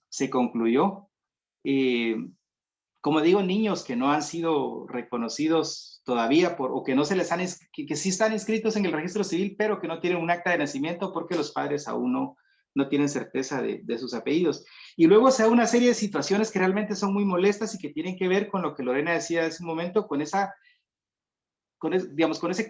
se concluyó. como digo, niños que no han sido reconocidos todavía o que no se les han, que sí están inscritos en el registro civil, pero que no tienen un acta de nacimiento porque los padres aún no tienen certeza de sus apellidos. Y luego se da una serie de situaciones que realmente son muy molestas y que tienen que ver con lo que Lorena decía hace un momento, con ese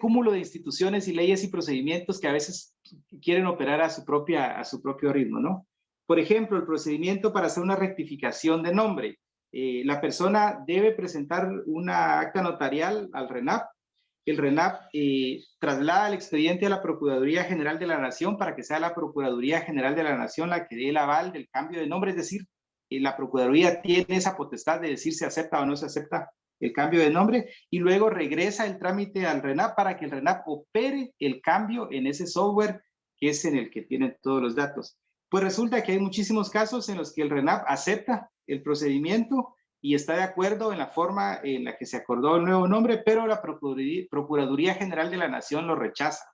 cúmulo de instituciones y leyes y procedimientos que a veces quieren operar a su propio ritmo, ¿no? Por ejemplo, el procedimiento para hacer una rectificación de nombre. La persona debe presentar una acta notarial al RENAP. El RENAP traslada el expediente a la Procuraduría General de la Nación para que sea la Procuraduría General de la Nación la que dé el aval del cambio de nombre, es decir, la Procuraduría tiene esa potestad de decir si acepta o no se acepta el cambio de nombre, y luego regresa el trámite al RENAP para que el RENAP opere el cambio en ese software que es en el que tienen todos los datos. Pues resulta que hay muchísimos casos en los que el RENAP acepta el procedimiento y está de acuerdo en la forma en la que se acordó el nuevo nombre, pero la Procuraduría General de la Nación lo rechaza.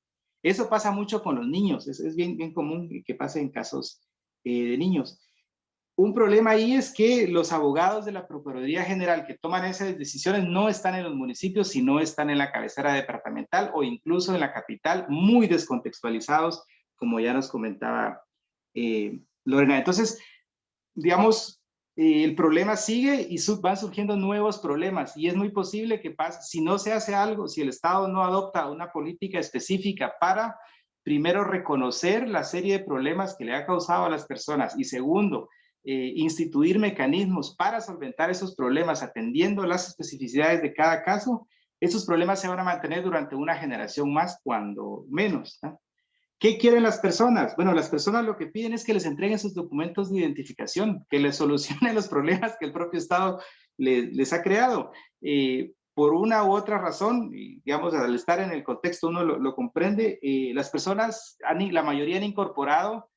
Eso pasa mucho con los niños, es bien común que pase en casos de niños. Un problema ahí es que los abogados de la Procuraduría General que toman esas decisiones no están en los municipios, sino están en la cabecera departamental o incluso en la capital, muy descontextualizados, como ya nos comentaba Lorena. Entonces, digamos, el problema sigue y van surgiendo nuevos problemas y es muy posible que pase, si no se hace algo, si el Estado no adopta una política específica para, primero, reconocer la serie de problemas que le ha causado a las personas y segundo, instituir mecanismos para solventar esos problemas atendiendo las especificidades de cada caso, esos problemas se van a mantener durante una generación más, cuando menos, ¿no? ¿Qué quieren las personas? Bueno, las personas lo que piden es que les entreguen sus documentos de identificación, que les solucionen los problemas que el propio Estado les ha creado. Por una u otra razón, digamos, al estar en el contexto uno lo comprende, las personas, la mayoría han incorporado,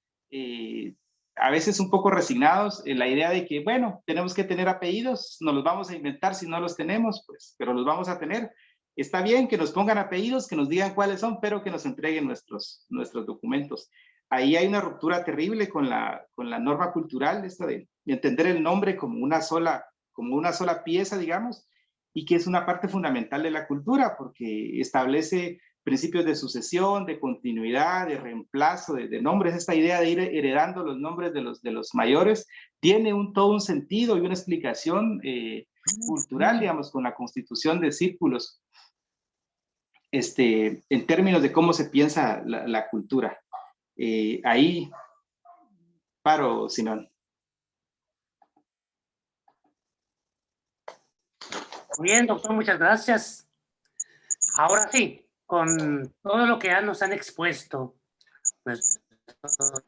a veces un poco resignados, la idea de que, bueno, tenemos que tener apellidos, nos los vamos a inventar si no los tenemos, pues, pero los vamos a tener. Está bien que nos pongan apellidos, que nos digan cuáles son, pero que nos entreguen nuestros documentos. Ahí hay una ruptura terrible con la norma cultural, esta de entender el nombre como una sola pieza, digamos, y que es una parte fundamental de la cultura, porque establece principios de sucesión, de continuidad, de reemplazo, de nombres. Esta idea de ir heredando los nombres de los mayores tiene todo un sentido y una explicación cultural, digamos, con la constitución de círculos, en términos de cómo se piensa la cultura. Ahí paro, Simón. Muy bien, doctor, muchas gracias. Ahora sí, con todo lo que ya nos han expuesto nuestros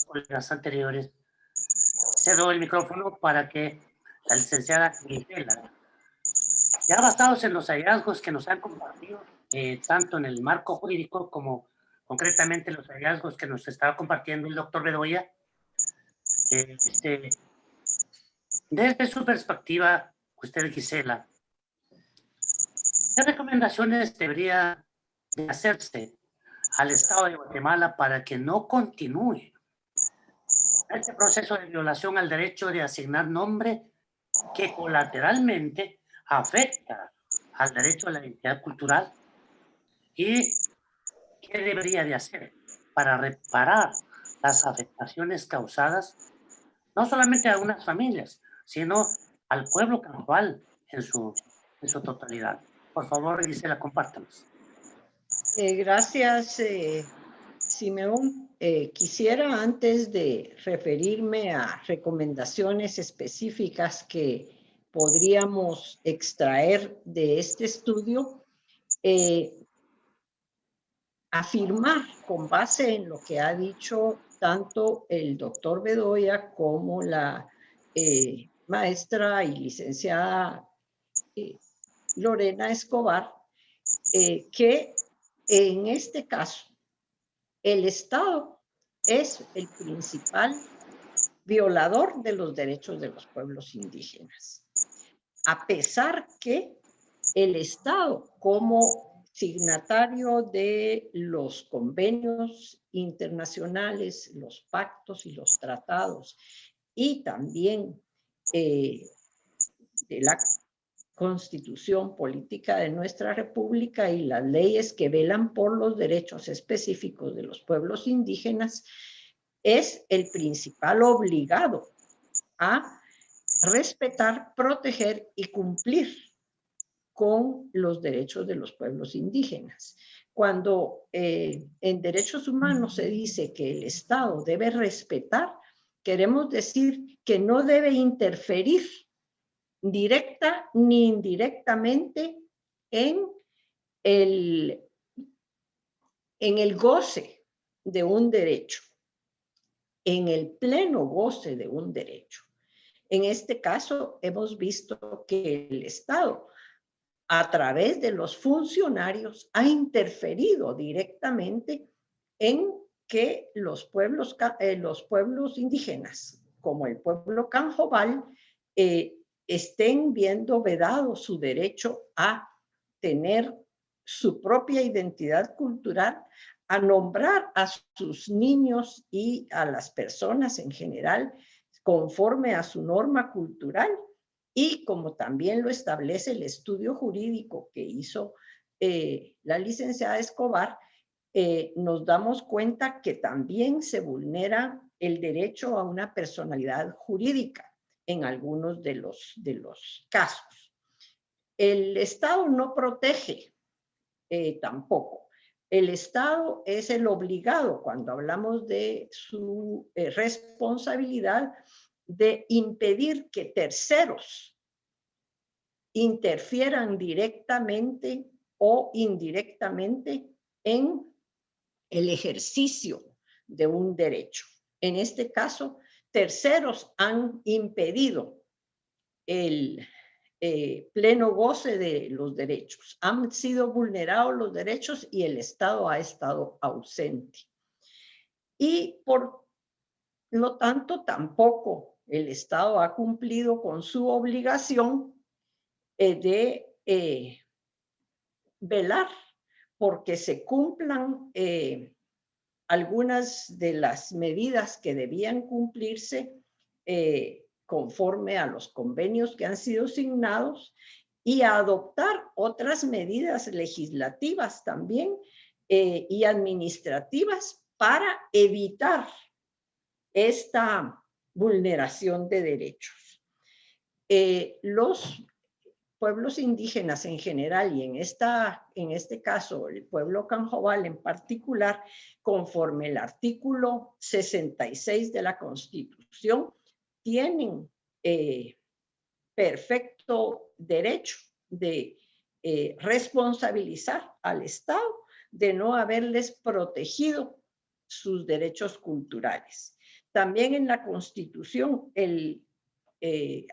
colegas anteriores, cedo el micrófono para que la licenciada Gisela, ya basados en los hallazgos que nos han compartido, tanto en el marco jurídico como concretamente los hallazgos que nos estaba compartiendo el doctor Bedoya, desde su perspectiva, usted, Gisela, ¿qué recomendaciones debería de hacerse al Estado de Guatemala para que no continúe este proceso de violación al derecho de asignar nombre que colateralmente afecta al derecho a la identidad cultural? ¿Y qué debería de hacer para reparar las afectaciones causadas no solamente a unas familias, sino al pueblo campal en su totalidad? Por favor, Gisela, compártanos. Gracias, Simeón. Quisiera, antes de referirme a recomendaciones específicas que podríamos extraer de este estudio, afirmar con base en lo que ha dicho tanto el doctor Bedoya como la maestra y licenciada Lorena Escobar, que en este caso el Estado es el principal violador de los derechos de los pueblos indígenas, a pesar que el Estado, como signatario de los convenios internacionales, los pactos y los tratados, y también de la Constitución Política de nuestra República y las leyes que velan por los derechos específicos de los pueblos indígenas, es el principal obligado a respetar, proteger y cumplir con los derechos de los pueblos indígenas. Cuando en derechos humanos se dice que el Estado debe respetar, queremos decir que no debe interferir directa ni indirectamente en el goce de un derecho, en el pleno goce de un derecho. En este caso, hemos visto que el Estado, a través de los funcionarios, ha interferido directamente en que los pueblos indígenas, como el pueblo Canjobal, estén viendo vedado su derecho a tener su propia identidad cultural, a nombrar a sus niños y a las personas en general conforme a su norma cultural, y como también lo establece el estudio jurídico que hizo la licenciada Escobar, nos damos cuenta que también se vulnera el derecho a una personalidad jurídica en algunos de los casos. El Estado no protege tampoco. El Estado es el obligado, cuando hablamos de su responsabilidad, de impedir que terceros interfieran directamente o indirectamente en el ejercicio de un derecho. En este caso, terceros han impedido el pleno goce de los derechos. Han sido vulnerados los derechos y el Estado ha estado ausente. Y por lo tanto, tampoco el Estado ha cumplido con su obligación de velar porque se cumplan algunas de las medidas que debían cumplirse conforme a los convenios que han sido signados, y a adoptar otras medidas legislativas también y administrativas para evitar esta vulneración de derechos. Los pueblos indígenas en general y en este caso el pueblo Canjobal en particular, conforme el artículo 66 de la Constitución, tienen perfecto derecho de responsabilizar al Estado de no haberles protegido sus derechos culturales. También en la Constitución, el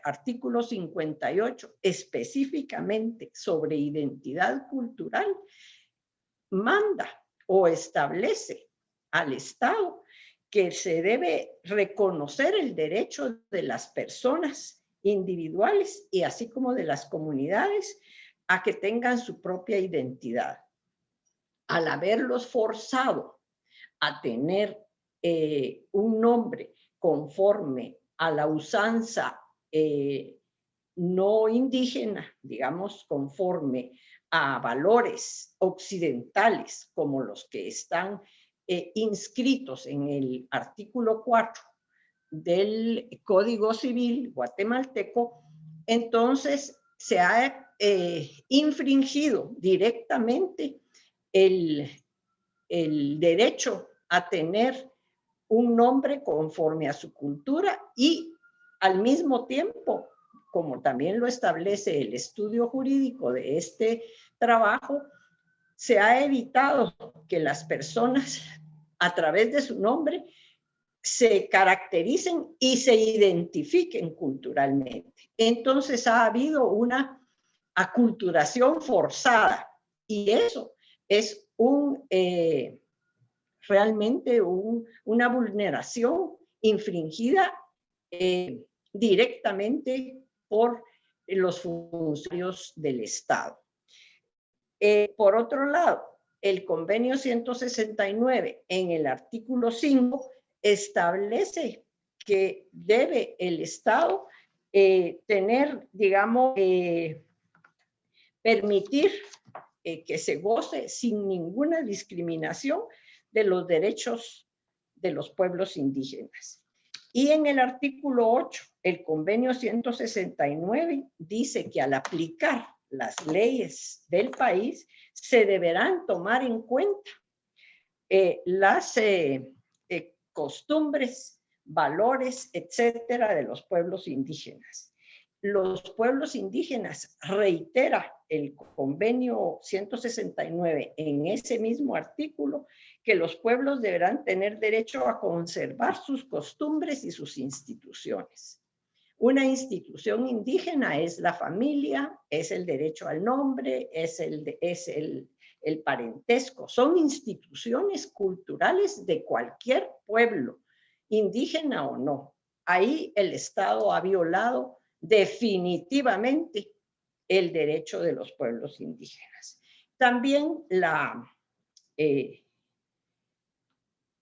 artículo 58, específicamente sobre identidad cultural, manda o establece al Estado que se debe reconocer el derecho de las personas individuales y así como de las comunidades a que tengan su propia identidad. Al haberlos forzado a tener un nombre conforme a la usanza no indígena, digamos, conforme a valores occidentales como los que están inscritos en el artículo 4 del Código Civil guatemalteco, entonces se ha infringido directamente el derecho a tener un nombre conforme a su cultura, y al mismo tiempo, como también lo establece el estudio jurídico de este trabajo, se ha evitado que las personas a través de su nombre se caractericen y se identifiquen culturalmente. Entonces ha habido una aculturación forzada, y eso es realmente una vulneración infringida directamente por los funcionarios del Estado. Por otro lado, el convenio 169 en el artículo 5 establece que debe el Estado tener, digamos, permitir que se goce sin ninguna discriminación de los derechos de los pueblos indígenas. Y en el artículo 8, el convenio 169 dice que al aplicar las leyes del país se deberán tomar en cuenta las costumbres, valores, etcétera, de los pueblos indígenas. Los pueblos indígenas, reitera el convenio 169 en ese mismo artículo, que los pueblos deberán tener derecho a conservar sus costumbres y sus instituciones. Una institución indígena es la familia, es el derecho al nombre, es el parentesco. Son instituciones culturales de cualquier pueblo, indígena o no. Ahí el Estado ha violado definitivamente el derecho de los pueblos indígenas. También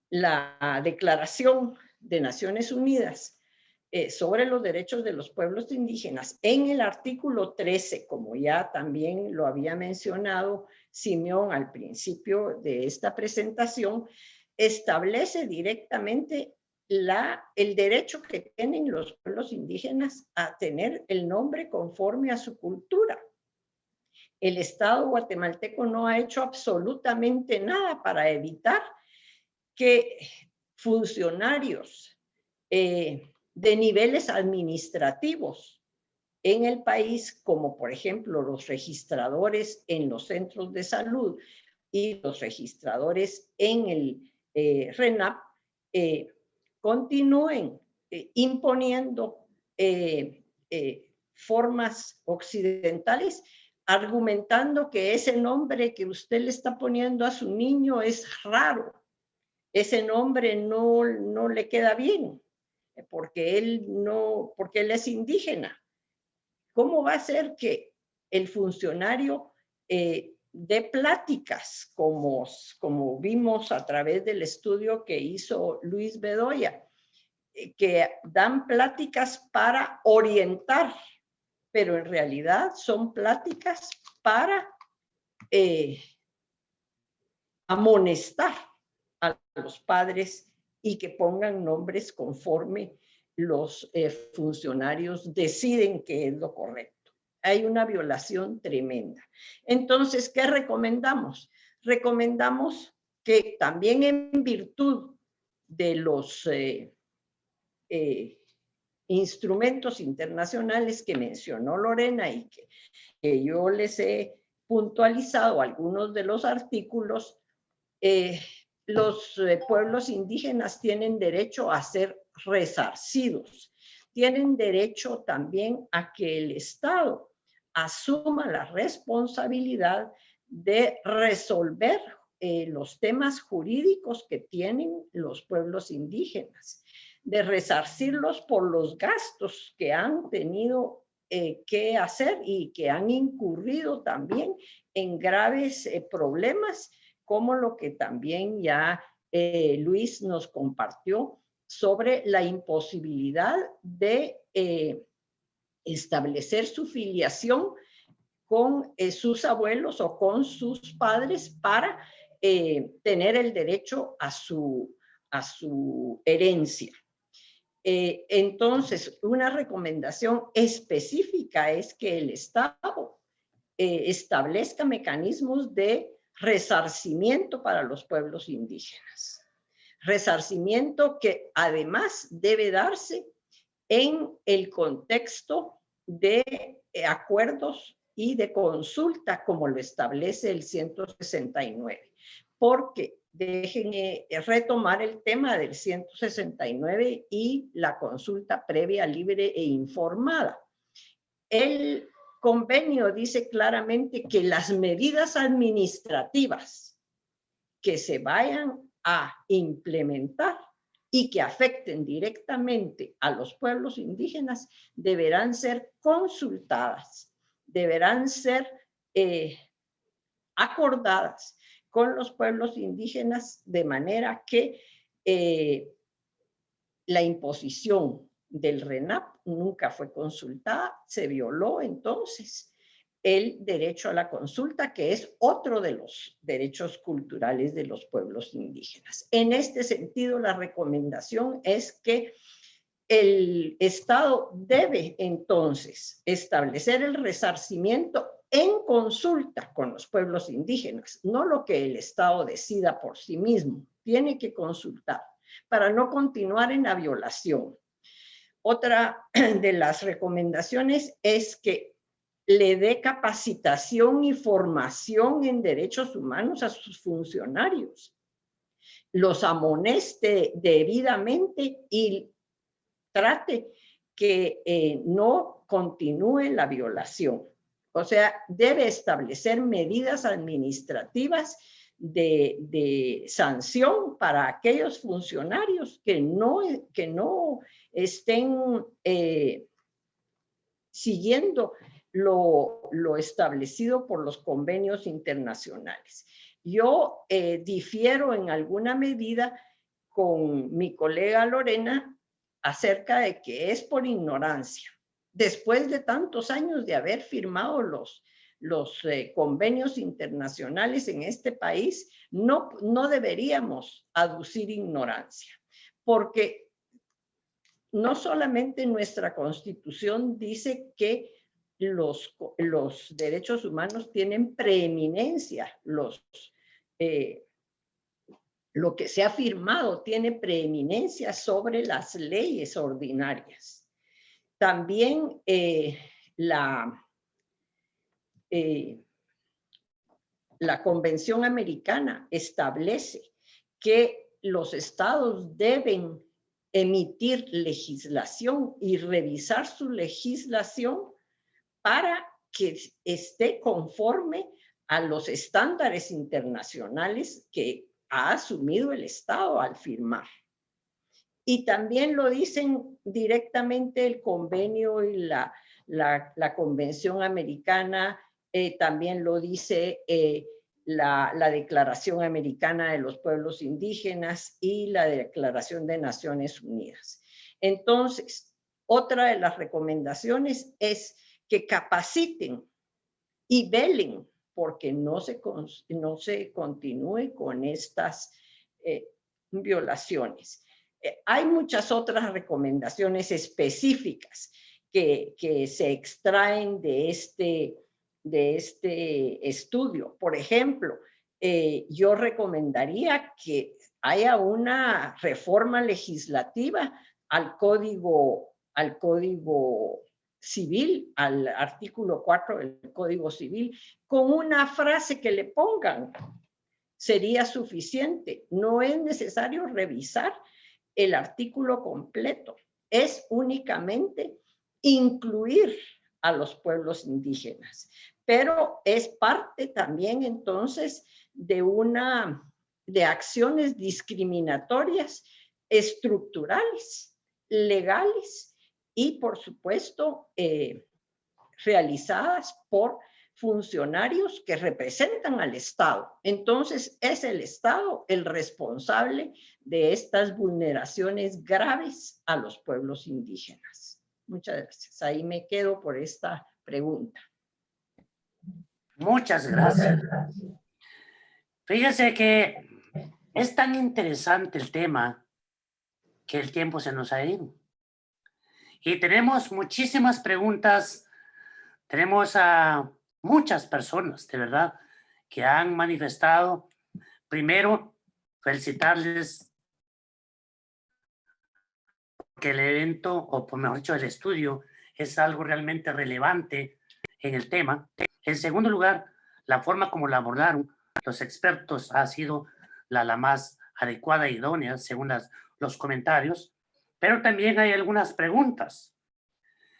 la Declaración de Naciones Unidas sobre los derechos de los pueblos indígenas, en el artículo 13, como ya también lo había mencionado Simeón al principio de esta presentación, establece directamente el derecho que tienen los pueblos indígenas a tener el nombre conforme a su cultura. El Estado guatemalteco no ha hecho absolutamente nada para evitar que funcionarios de niveles administrativos en el país, como por ejemplo los registradores en los centros de salud y los registradores en el RENAP, continúen imponiendo formas occidentales, argumentando que ese nombre que usted le está poniendo a su niño es raro, ese nombre no le queda bien, porque él es indígena. ¿Cómo va a ser que el funcionario dé pláticas, como vimos a través del estudio que hizo Luis Bedoya, que dan pláticas para orientar, pero en realidad son pláticas para amonestar a los padres y que pongan nombres conforme los funcionarios deciden que es lo correcto? Hay una violación tremenda. Entonces, ¿qué recomendamos? Recomendamos que también en virtud de los instrumentos internacionales que mencionó Lorena y que yo les he puntualizado algunos de los artículos, los pueblos indígenas tienen derecho a ser resarcidos, tienen derecho también a que el Estado asuma la responsabilidad de resolver los temas jurídicos que tienen los pueblos indígenas, de resarcirlos por los gastos que han tenido que hacer y que han incurrido también en graves problemas, como lo que también ya Luis nos compartió sobre la imposibilidad de establecer su filiación con sus abuelos o con sus padres para tener el derecho a su herencia. Entonces, una recomendación específica es que el Estado establezca mecanismos de resarcimiento para los pueblos indígenas. Resarcimiento que además debe darse en el contexto de acuerdos y de consulta, como lo establece el 169. Porque déjenme retomar el tema del 169 y la consulta previa, libre e informada. El convenio dice claramente que las medidas administrativas que se vayan a implementar y que afecten directamente a los pueblos indígenas deberán ser consultadas, deberán ser acordadas con los pueblos indígenas, de manera que la imposición del RENAP nunca fue consultada, se violó entonces el derecho a la consulta, que es otro de los derechos culturales de los pueblos indígenas. En este sentido, la recomendación es que el Estado debe entonces establecer el resarcimiento en consulta con los pueblos indígenas, no lo que el Estado decida por sí mismo, tiene que consultar para no continuar en la violación. Otra de las recomendaciones es que le dé capacitación y formación en derechos humanos a sus funcionarios, los amoneste debidamente y trate que no continúe la violación. O sea, debe establecer medidas administrativas de sanción para aquellos funcionarios que no estén siguiendo lo establecido por los convenios internacionales. Yo difiero en alguna medida con mi colega Lorena acerca de que es por ignorancia. Después de tantos años de haber firmado los convenios internacionales en este país, no deberíamos aducir ignorancia, porque no solamente nuestra Constitución dice que los derechos humanos tienen preeminencia, lo que se ha firmado tiene preeminencia sobre las leyes ordinarias. También la Convención Americana establece que los estados deben emitir legislación y revisar su legislación para que esté conforme a los estándares internacionales que ha asumido el Estado al firmar. Y también lo dicen directamente el convenio y la Convención Americana, también lo dice la Declaración Americana de los Pueblos Indígenas y la Declaración de Naciones Unidas. Entonces, otra de las recomendaciones es que capaciten y velen porque no se continúe con estas violaciones. Hay muchas otras recomendaciones específicas que se extraen de este estudio. Por ejemplo, yo recomendaría que haya una reforma legislativa al Código Civil, al artículo 4 del Código Civil, con una frase que le pongan. Sería suficiente. No es necesario revisar el artículo completo. Es únicamente incluir a los pueblos indígenas. Pero es parte también entonces de acciones discriminatorias estructurales, legales, y por supuesto realizadas por funcionarios que representan al Estado. Entonces es el Estado el responsable de estas vulneraciones graves a los pueblos indígenas. Muchas gracias. Ahí me quedo por esta pregunta. Muchas gracias. Fíjese que es tan interesante el tema que el tiempo se nos ha ido. Y tenemos muchísimas preguntas, tenemos a muchas personas, de verdad, que han manifestado. Primero, felicitarles porque el evento, o por mejor dicho, el estudio, es algo realmente relevante en el tema. En segundo lugar, la forma como la abordaron los expertos ha sido la más adecuada e idónea, según los comentarios. Pero también hay algunas preguntas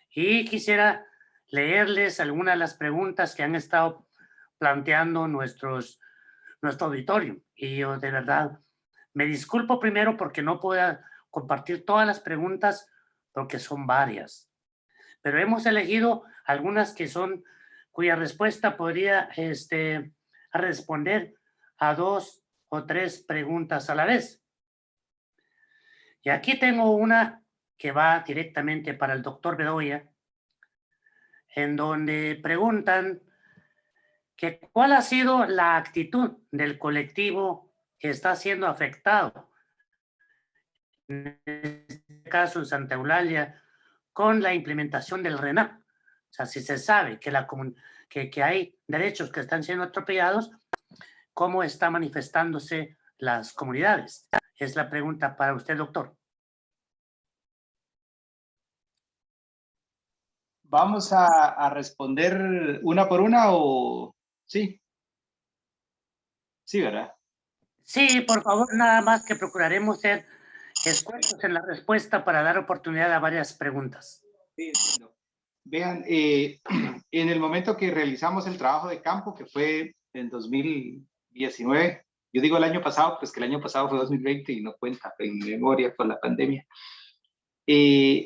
y quisiera leerles algunas de las preguntas que han estado planteando nuestro auditorio. Y yo de verdad me disculpo primero porque no puedo compartir todas las preguntas porque son varias. Pero hemos elegido algunas cuya respuesta podría responder a 2 o 3 preguntas a la vez. Y aquí tengo una que va directamente para el doctor Bedoya, en donde preguntan que cuál ha sido la actitud del colectivo que está siendo afectado, en este caso en Santa Eulalia, con la implementación del RENAP. O sea, si se sabe que hay derechos que están siendo atropellados, ¿cómo están manifestándose las comunidades? Es la pregunta para usted, doctor. ¿Vamos a responder una por una o...? Sí. Sí, ¿verdad? Sí, por favor, nada más que procuraremos ser escuetos en la respuesta para dar oportunidad a varias preguntas. Sí, entiendo. Vean, en el momento que realizamos el trabajo de campo, que fue en 2019, yo digo el año pasado, pues que el año pasado fue 2020 y no cuenta en memoria por la pandemia.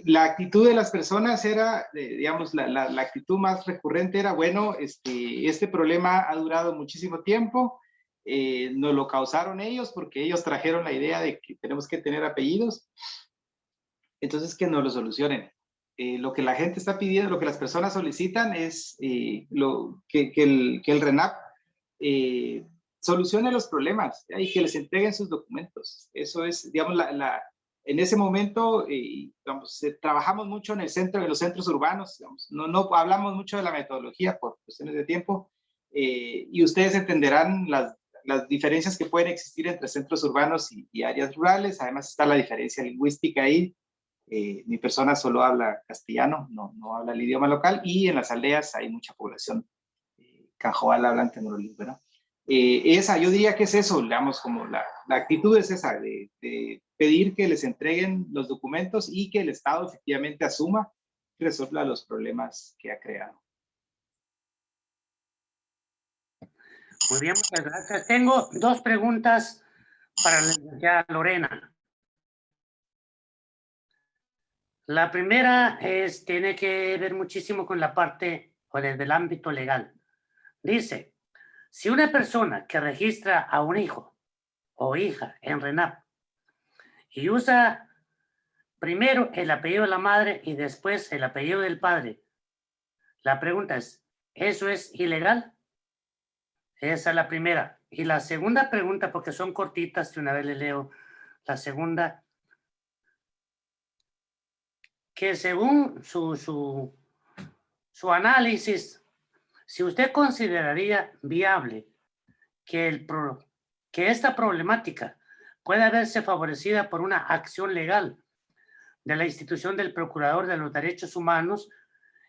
La actitud de las personas era, digamos, la actitud más recurrente era, bueno, este problema ha durado muchísimo tiempo, nos lo causaron ellos porque ellos trajeron la idea de que tenemos que tener apellidos, entonces que nos lo solucionen. Lo que la gente está pidiendo, lo que las personas solicitan es que el RENAP solucione los problemas y que les entreguen sus documentos. Eso es, digamos, en ese momento, digamos, trabajamos mucho en los centros urbanos, digamos, no hablamos mucho de la metodología por cuestiones de tiempo, y ustedes entenderán las diferencias que pueden existir entre centros urbanos y áreas rurales. Además está la diferencia lingüística ahí. Mi persona solo habla castellano, no habla el idioma local, y en las aldeas hay mucha población canjoal hablante monolingüe, ¿no? Yo diría que es eso, digamos, como la actitud es esa, de pedir que les entreguen los documentos y que el Estado efectivamente asuma y resuelva los problemas que ha creado. Muy bien, muchas gracias. Tengo dos preguntas para la licenciada Lorena. La primera tiene que ver muchísimo con la parte o desde el ámbito legal. Dice, si una persona que registra a un hijo o hija en RENAP y usa primero el apellido de la madre y después el apellido del padre, la pregunta es, ¿eso es ilegal? Esa es la primera. Y la segunda pregunta, porque son cortitas, de una vez le leo la segunda, que según su análisis, si usted consideraría viable que esta problemática pueda verse favorecida por una acción legal de la institución del Procurador de los Derechos Humanos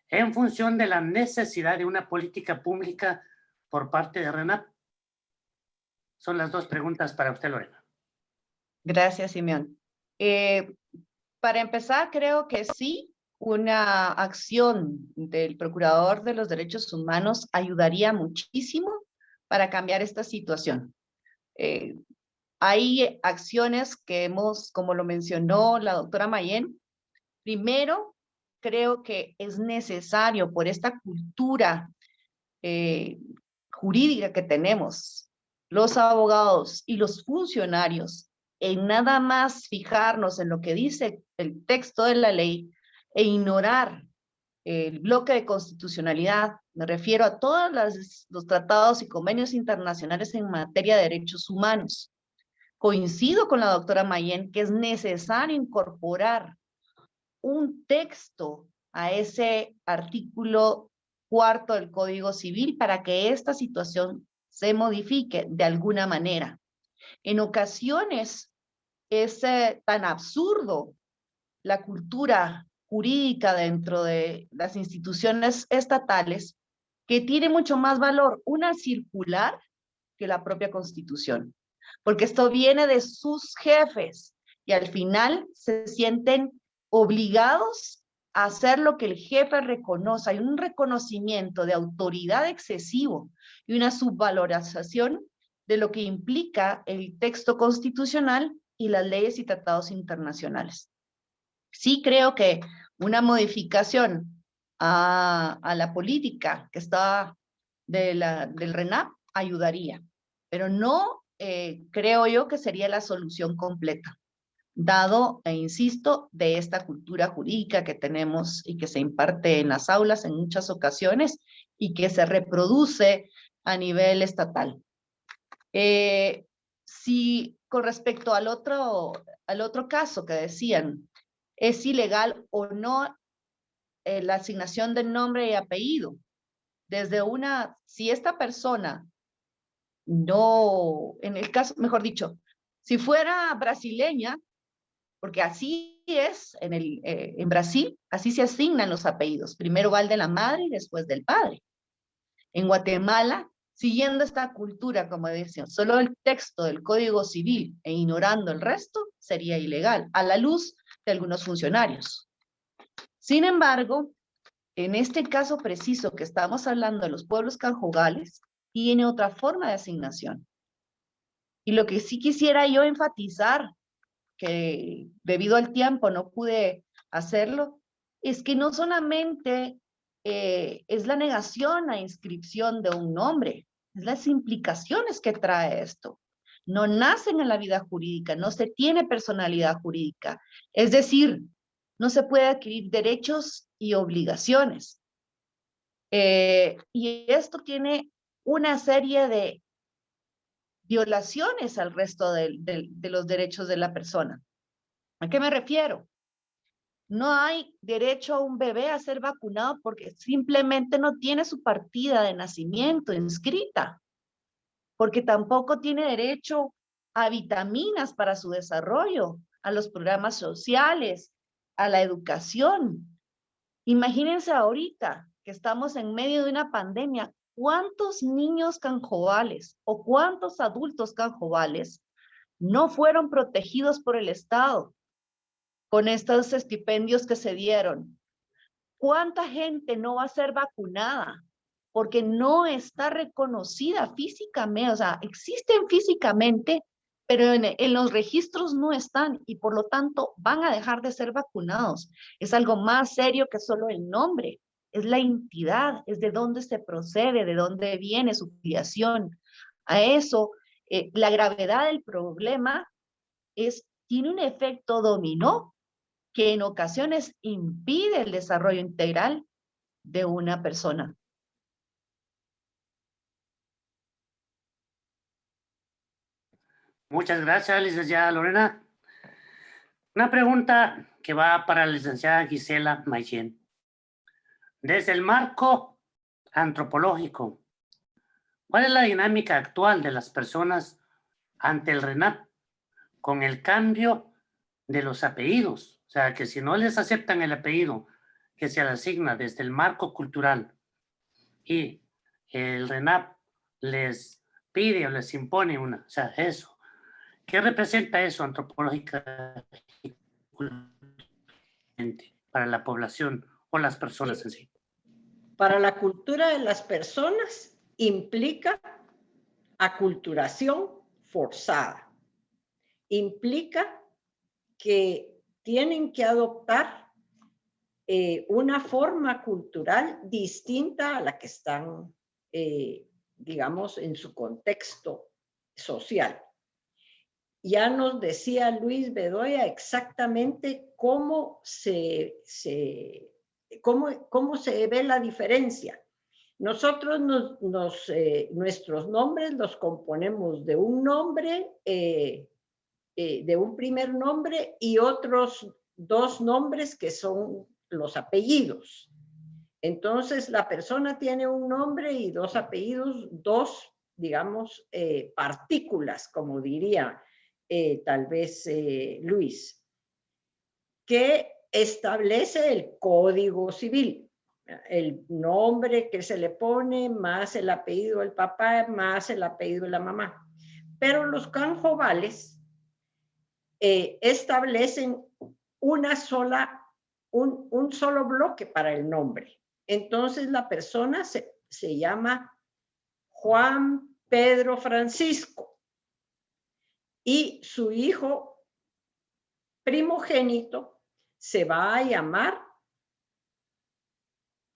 en función de la necesidad de una política pública por parte de RENAP. Son las dos preguntas para usted, Lorena. Gracias, Simeón. Para empezar, creo que sí, una acción del Procurador de los Derechos Humanos ayudaría muchísimo para cambiar esta situación. Hay acciones que como lo mencionó la doctora Mayén, primero, creo que es necesario por esta cultura jurídica que tenemos, los abogados y los funcionarios, en nada más fijarnos en lo que dice el texto de la ley e ignorar el bloque de constitucionalidad. Me refiero a todos los tratados y convenios internacionales en materia de derechos humanos. Coincido con la doctora Mayén que es necesario incorporar un texto a ese artículo 4 del Código Civil para que esta situación se modifique de alguna manera. En ocasiones es tan absurdo la cultura jurídica dentro de las instituciones estatales que tiene mucho más valor una circular que la propia Constitución, porque esto viene de sus jefes y al final se sienten obligados a hacer lo que el jefe reconoce. Hay un reconocimiento de autoridad excesivo y una subvalorización de lo que implica el texto constitucional y las leyes y tratados internacionales. Sí creo que una modificación a la política que está del RENAP ayudaría, pero no creo yo que sería la solución completa. dado, e insisto, de esta cultura jurídica que tenemos y que se imparte en las aulas en muchas ocasiones y que se reproduce a nivel estatal. Si con respecto al otro caso que decían, ¿es ilegal o no la asignación de nombre y apellido? Si esta persona no, en el caso, mejor dicho, si fuera brasileña, porque así es en Brasil, así se asignan los apellidos. Primero va el de la madre y después del padre. En Guatemala, siguiendo esta cultura, como decía, solo el texto del Código Civil e ignorando el resto sería ilegal, a la luz de algunos funcionarios. Sin embargo, en este caso preciso que estamos hablando de los pueblos canjogales, tiene otra forma de asignación. Y lo que sí quisiera yo enfatizar, que debido al tiempo no pude hacerlo, es que no solamente es la negación a inscripción de un nombre, es las implicaciones que trae esto. No nacen en la vida jurídica, no se tiene personalidad jurídica. Es decir, no se puede adquirir derechos y obligaciones. Y esto tiene una serie de violaciones al resto de los derechos de la persona. ¿A qué me refiero? No hay derecho a un bebé a ser vacunado porque simplemente no tiene su partida de nacimiento inscrita, porque tampoco tiene derecho a vitaminas para su desarrollo, a los programas sociales, a la educación. Imagínense ahorita que estamos en medio de una pandemia, ¿cuántos niños canjobales o cuántos adultos canjobales no fueron protegidos por el Estado con estos estipendios que se dieron? ¿Cuánta gente no va a ser vacunada porque no está reconocida físicamente? O sea, existen físicamente, pero en los registros no están y por lo tanto van a dejar de ser vacunados. Es algo más serio que solo el nombre. Es la entidad, es de dónde se procede, de dónde viene su filiación. A eso, la gravedad del problema tiene un efecto dominó que en ocasiones impide el desarrollo integral de una persona. Muchas gracias, licenciada Lorena. Una pregunta que va para la licenciada Gisela Mayen. Desde el marco antropológico, ¿cuál es la dinámica actual de las personas ante el RENAP con el cambio de los apellidos? O sea, que si no les aceptan el apellido que se le asigna desde el marco cultural y el RENAP les pide o les impone una, o sea, eso. ¿Qué representa eso antropológicamente para la población o las personas en sí? Para la cultura de las personas implica aculturación forzada. Implica que tienen que adoptar una forma cultural distinta a la que están, digamos, en su contexto social. Ya nos decía Luis Bedoya exactamente cómo se ve la diferencia. Nosotros nuestros nombres los componemos de un nombre, de un primer nombre y otros dos nombres que son los apellidos. Entonces, la persona tiene un nombre y dos apellidos, dos, digamos, partículas, como diría tal vez Luis, que establece el Código Civil. El nombre que se le pone, más el apellido del papá, más el apellido de la mamá. Pero los canjobales establecen un solo bloque para el nombre. Entonces la persona se llama Juan Pedro Francisco y su hijo primogénito se va a llamar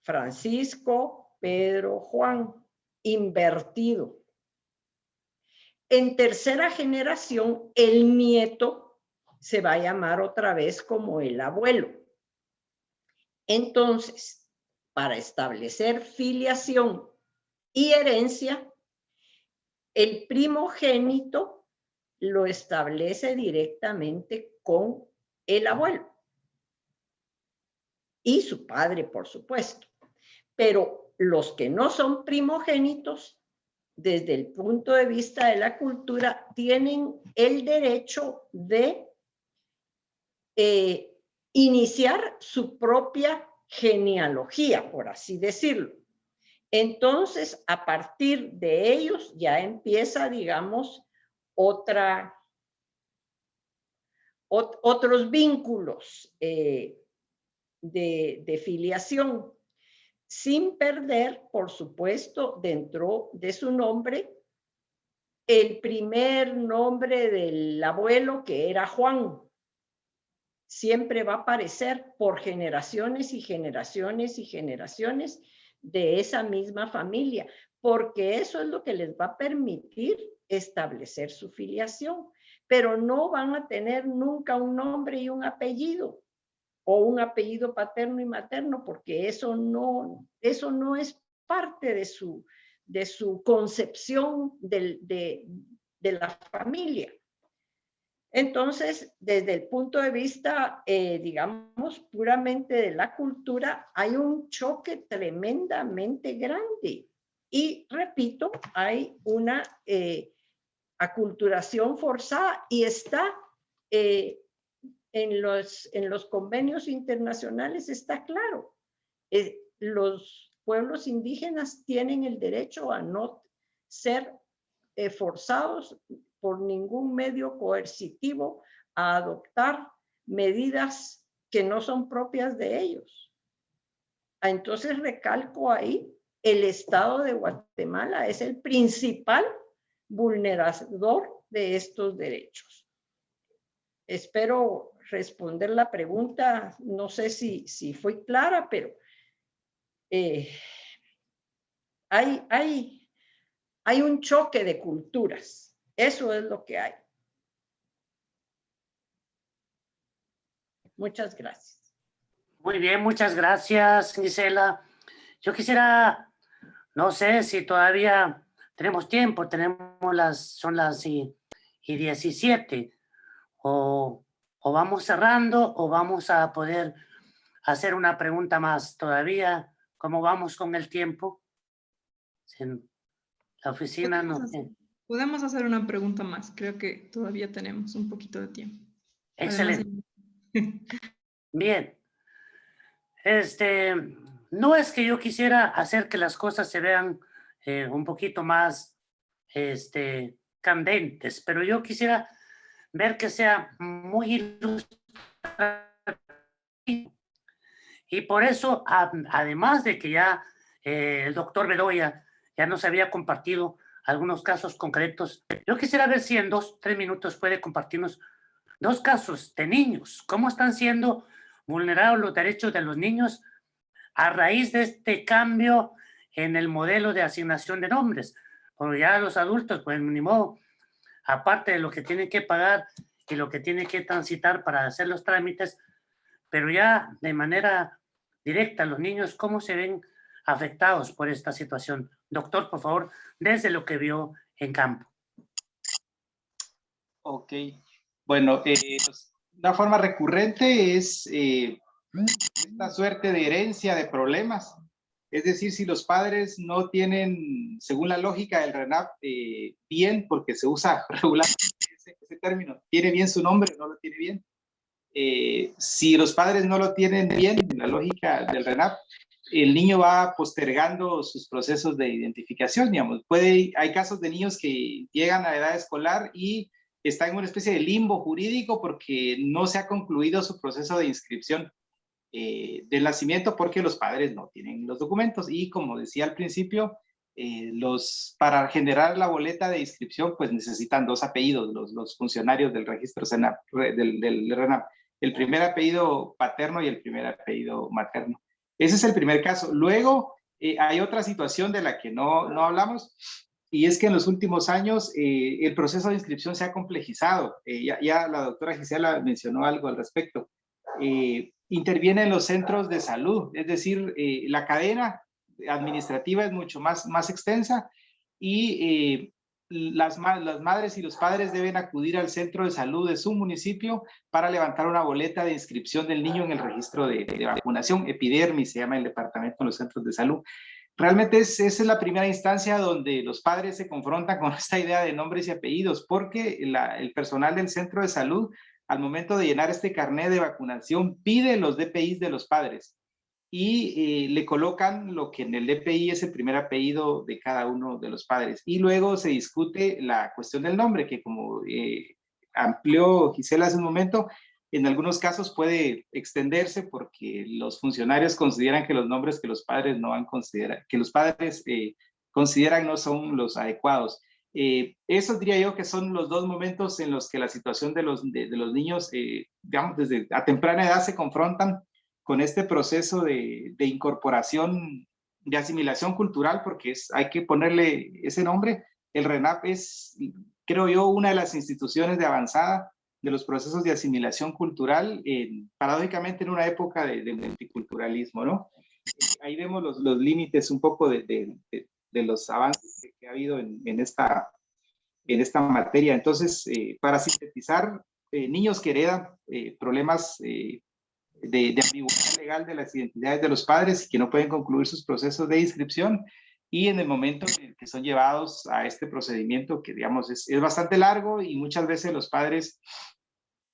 Francisco Pedro Juan, invertido. En tercera generación, el nieto se va a llamar otra vez como el abuelo. Entonces, para establecer filiación y herencia, el primogénito lo establece directamente con el abuelo y su padre, por supuesto. Pero los que no son primogénitos, desde el punto de vista de la cultura, tienen el derecho de iniciar su propia genealogía, por así decirlo. Entonces, a partir de ellos ya empieza, digamos, otros vínculos de filiación, sin perder, por supuesto, dentro de su nombre, el primer nombre del abuelo, que era Juan. Siempre va a aparecer por generaciones y generaciones y generaciones de esa misma familia, porque eso es lo que les va a permitir establecer su filiación, pero no van a tener nunca un nombre y un apellido, o un apellido paterno y materno, porque eso no es parte de su concepción de la familia. Entonces, desde el punto de vista, digamos, puramente de la cultura, hay un choque tremendamente grande. Y repito, hay una aculturación forzada y está en los convenios internacionales, está claro. Los pueblos indígenas tienen el derecho a no ser forzados por ningún medio coercitivo a adoptar medidas que no son propias de ellos. Entonces recalco ahí, el Estado de Guatemala es el principal vulnerador de estos derechos. Espero responder la pregunta, no sé si fue clara, pero hay un choque de culturas. Eso es lo que hay. Muchas gracias. Muy bien, muchas gracias, Gisela. Yo quisiera, no sé si todavía tenemos tiempo, son las y 17, o vamos cerrando o vamos a poder hacer una pregunta más todavía. ¿Cómo vamos con el tiempo? En la oficina no. Podemos hacer una pregunta más. Creo que todavía tenemos un poquito de tiempo. Excelente. Bien. No es que yo quisiera hacer que las cosas se vean un poquito más candentes, pero yo quisiera ver que sea muy ilustrativo. Y por eso, además de que ya el doctor Bedoya ya nos había compartido algunos casos concretos, yo quisiera ver si en 2-3 minutos puede compartirnos 2 casos de niños, cómo están siendo vulnerados los derechos de los niños a raíz de este cambio en el modelo de asignación de nombres. Porque ya los adultos, pues ni modo, aparte de lo que tienen que pagar y lo que tienen que transitar para hacer los trámites, pero ya de manera directa, los niños, ¿cómo se ven afectados por esta situación? Doctor, por favor, desde lo que vio en campo. Ok. Bueno, una forma recurrente es esta suerte de herencia de problemas. Es decir, si los padres no tienen, según la lógica del RENAP, bien, porque se usa regularmente ese término, ¿tiene bien su nombre o no lo tiene bien? Si los padres no lo tienen bien, en la lógica del RENAP, el niño va postergando sus procesos de identificación, digamos. Hay casos de niños que llegan a edad escolar y están en una especie de limbo jurídico porque no se ha concluido su proceso de inscripción del nacimiento porque los padres no tienen los documentos. Y como decía al principio, para generar la boleta de inscripción, pues necesitan 2 apellidos, los funcionarios del registro del RENAP. El primer apellido paterno y el primer apellido materno. Ese es el primer caso. Luego, hay otra situación de la que no hablamos, y es que en los últimos años el proceso de inscripción se ha complejizado. Ya la doctora Gisela mencionó algo al respecto. Intervienen los centros de salud, es decir, la cadena administrativa es mucho más extensa y las madres y los padres deben acudir al centro de salud de su municipio para levantar una boleta de inscripción del niño en el registro de vacunación. Epidermis se llama el departamento en los centros de salud. Realmente esa es la primera instancia donde los padres se confrontan con esta idea de nombres y apellidos, porque el personal del centro de salud, al momento de llenar este carnet de vacunación, pide los DPIs de los padres y le colocan lo que en el DPI es el primer apellido de cada uno de los padres. Y luego se discute la cuestión del nombre, que como amplió Gisela hace un momento, en algunos casos puede extenderse porque los funcionarios consideran que los nombres que los padres no han considerado, que los padres consideran no son los adecuados. Esos diría yo que son los dos momentos en los que la situación de los niños, digamos, desde a temprana edad se confrontan con este proceso de incorporación, de asimilación cultural, porque hay que ponerle ese nombre. El RENAP es, creo yo, una de las instituciones de avanzada de los procesos de asimilación cultural, paradójicamente en una época de multiculturalismo, ¿no? Ahí vemos los límites un poco de los avances que ha habido en esta materia. Entonces, para sintetizar, niños que heredan problemas de ambigüedad legal de las identidades de los padres y que no pueden concluir sus procesos de inscripción, y en el momento en que son llevados a este procedimiento que, digamos, es bastante largo y muchas veces los padres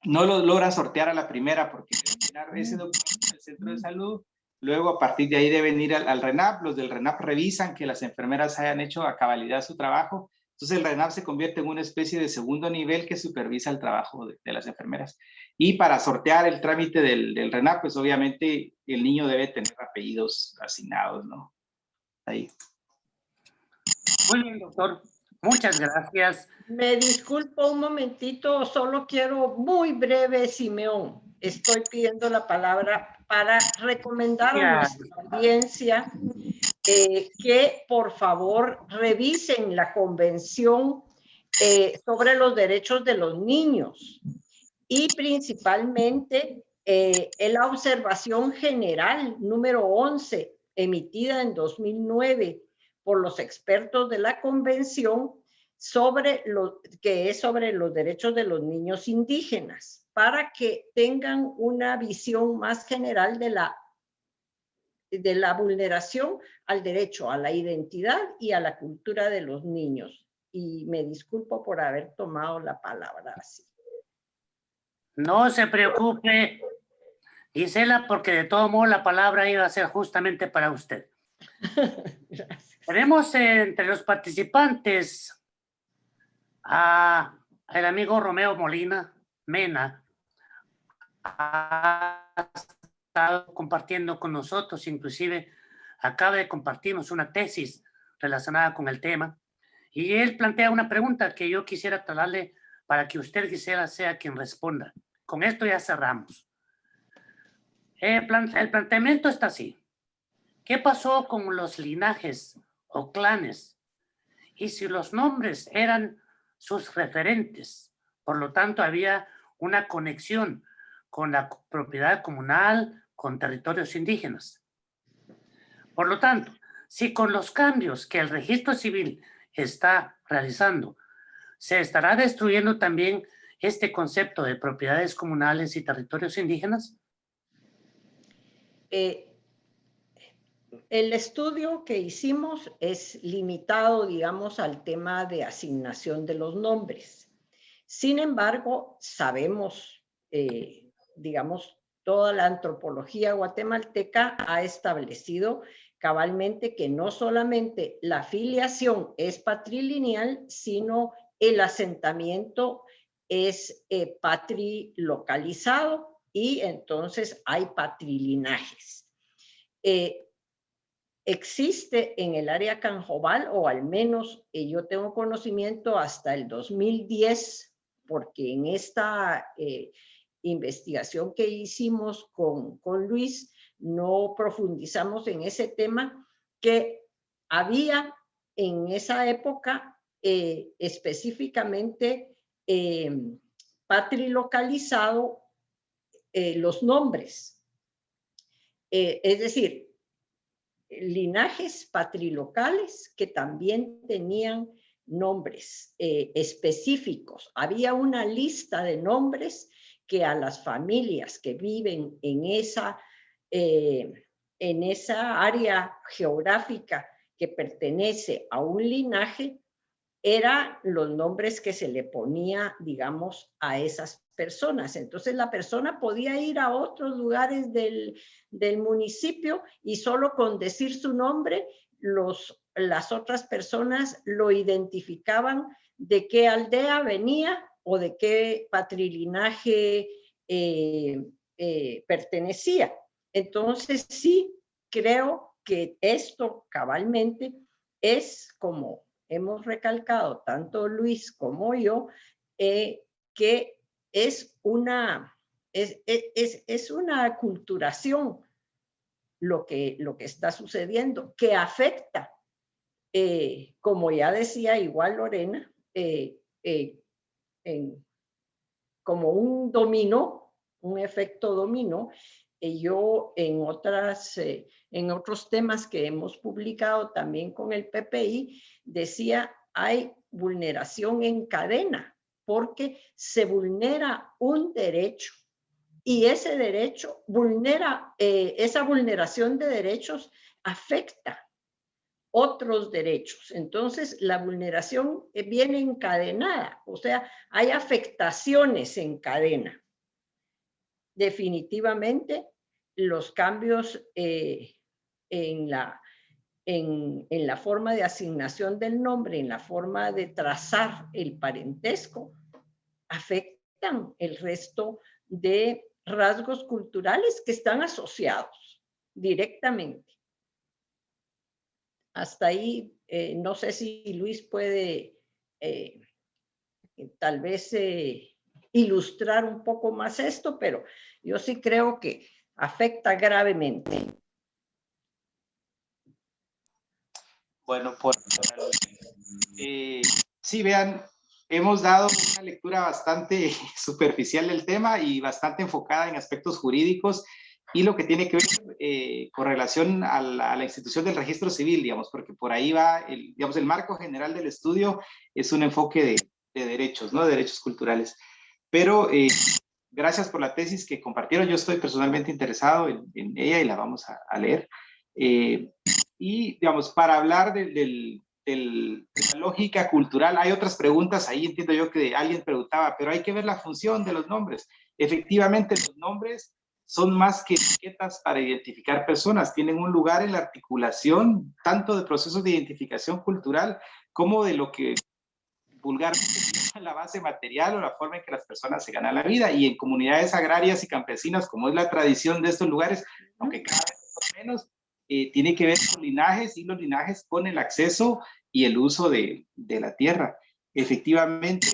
no lo logran sortear a la primera porque deben llenar ese documento en el centro de salud, luego a partir de ahí deben ir al RENAP, los del RENAP revisan que las enfermeras hayan hecho a cabalidad su trabajo. Entonces el RENAP se convierte en una especie de segundo nivel que supervisa el trabajo de las enfermeras. Y para sortear el trámite del RENAP, pues obviamente el niño debe tener apellidos asignados, ¿no? Ahí. Muy bien, doctor. Muchas gracias. Me disculpo un momentito, solo quiero muy breve, Simeón. Estoy pidiendo la palabra para recomendar a nuestra audiencia que por favor revisen la Convención sobre los Derechos de los Niños y principalmente la observación general número 11 emitida en 2009 por los expertos de la Convención sobre los derechos de los niños indígenas, para que tengan una visión más general de la vulneración al derecho a la identidad y a la cultura de los niños. Y me disculpo por haber tomado la palabra así. No se preocupe, Gisela, porque de todo modo la palabra iba a ser justamente para usted. Gracias. Tenemos entre los participantes al amigo Romeo Molina Mena. Ha estado compartiendo con nosotros, inclusive acaba de compartirnos una tesis relacionada con el tema, y él plantea una pregunta que yo quisiera trasladarle para que usted, Gisela, sea quien responda. Con esto ya cerramos. El planteamiento está así. ¿Qué pasó con los linajes o clanes? Y si los nombres eran sus referentes, por lo tanto había una conexión con la propiedad comunal, con territorios indígenas. Por lo tanto, si con los cambios que el registro civil está realizando, se estará destruyendo también este concepto de propiedades comunales y territorios indígenas. El estudio que hicimos es limitado, digamos, al tema de asignación de los nombres. Sin embargo, sabemos, digamos, toda la antropología guatemalteca ha establecido cabalmente que no solamente la filiación es patrilineal, sino el asentamiento es patrilocalizado y entonces hay patrilinajes. Existe en el área Canjobal, o al menos yo tengo conocimiento hasta el 2010, porque en esta investigación que hicimos con Luis no profundizamos en ese tema, que había en esa época específicamente patrilocalizado los nombres. Es decir, linajes patrilocales que también tenían nombres específicos. Había una lista de nombres que a las familias que viven en esa área geográfica que pertenece a un linaje, eran los nombres que se le ponía, digamos, a esas personas. Entonces la persona podía ir a otros lugares del municipio y solo con decir su nombre, las otras personas lo identificaban de qué aldea venía o de qué patrilinaje pertenecía. Entonces sí creo que esto cabalmente es, como hemos recalcado tanto Luis como yo, que es una aculturación lo que está sucediendo, que afecta, como ya decía igual Lorena, como un dominó, un efecto dominó. Yo en otros temas que hemos publicado también con el PPI, decía, hay vulneración en cadena, porque se vulnera un derecho y ese derecho esa vulneración de derechos afecta otros derechos. Entonces, la vulneración viene encadenada, o sea, hay afectaciones en cadena. Definitivamente, los cambios en la forma de asignación del nombre, en la forma de trazar el parentesco, afectan el resto de rasgos culturales que están asociados directamente. Hasta ahí, no sé si Luis puede tal vez ilustrar un poco más esto, pero yo sí creo que afecta gravemente. Bueno, sí, vean, hemos dado una lectura bastante superficial del tema y bastante enfocada en aspectos jurídicos y lo que tiene que ver con relación a la institución del registro civil, digamos, porque por ahí va, digamos, el marco general del estudio es un enfoque de derechos, ¿no? De derechos culturales. Pero gracias por la tesis que compartieron. Yo estoy personalmente interesado en ella y la vamos a leer. Y, digamos, para hablar de la lógica cultural, hay otras preguntas ahí, entiendo yo que alguien preguntaba, pero hay que ver la función de los nombres. Efectivamente, los nombres son más que etiquetas para identificar personas, tienen un lugar en la articulación tanto de procesos de identificación cultural como de lo que vulgarmente es la base material o la forma en que las personas se ganan la vida. Y en comunidades agrarias y campesinas, como es la tradición de estos lugares, aunque cada vez menos, tiene que ver con linajes, y los linajes con el acceso y el uso de la tierra. Efectivamente,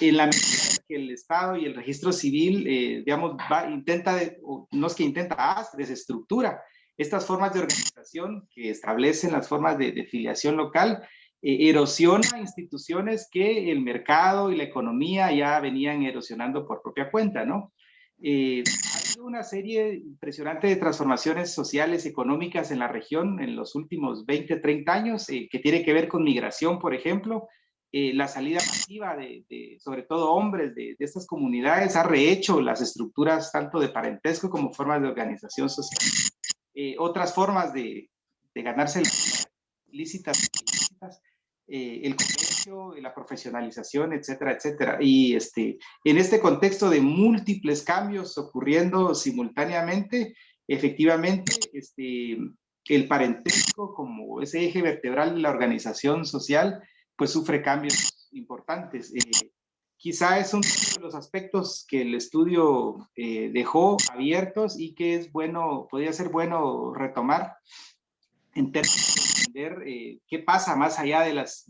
en la medida que el Estado y el registro civil, digamos, no es que intenta, desestructura estas formas de organización que establecen las formas de filiación local, erosiona instituciones que el mercado y la economía ya venían erosionando por propia cuenta, ¿no? Ha habido una serie impresionante de transformaciones sociales y económicas en la región en los últimos 20, 30 años, que tiene que ver con migración, por ejemplo. La salida masiva sobre todo hombres de estas comunidades ha rehecho las estructuras tanto de parentesco como formas de organización social. Otras formas de ganarse la vida, lícitas, el comercio, la profesionalización, etcétera, etcétera. Y en este contexto de múltiples cambios ocurriendo simultáneamente, efectivamente, el parentesco como ese eje vertebral de la organización social, pues sufre cambios importantes. Quizá es uno de los aspectos que el estudio dejó abiertos y que es bueno, podría ser bueno retomar en términos de entender qué pasa más allá de las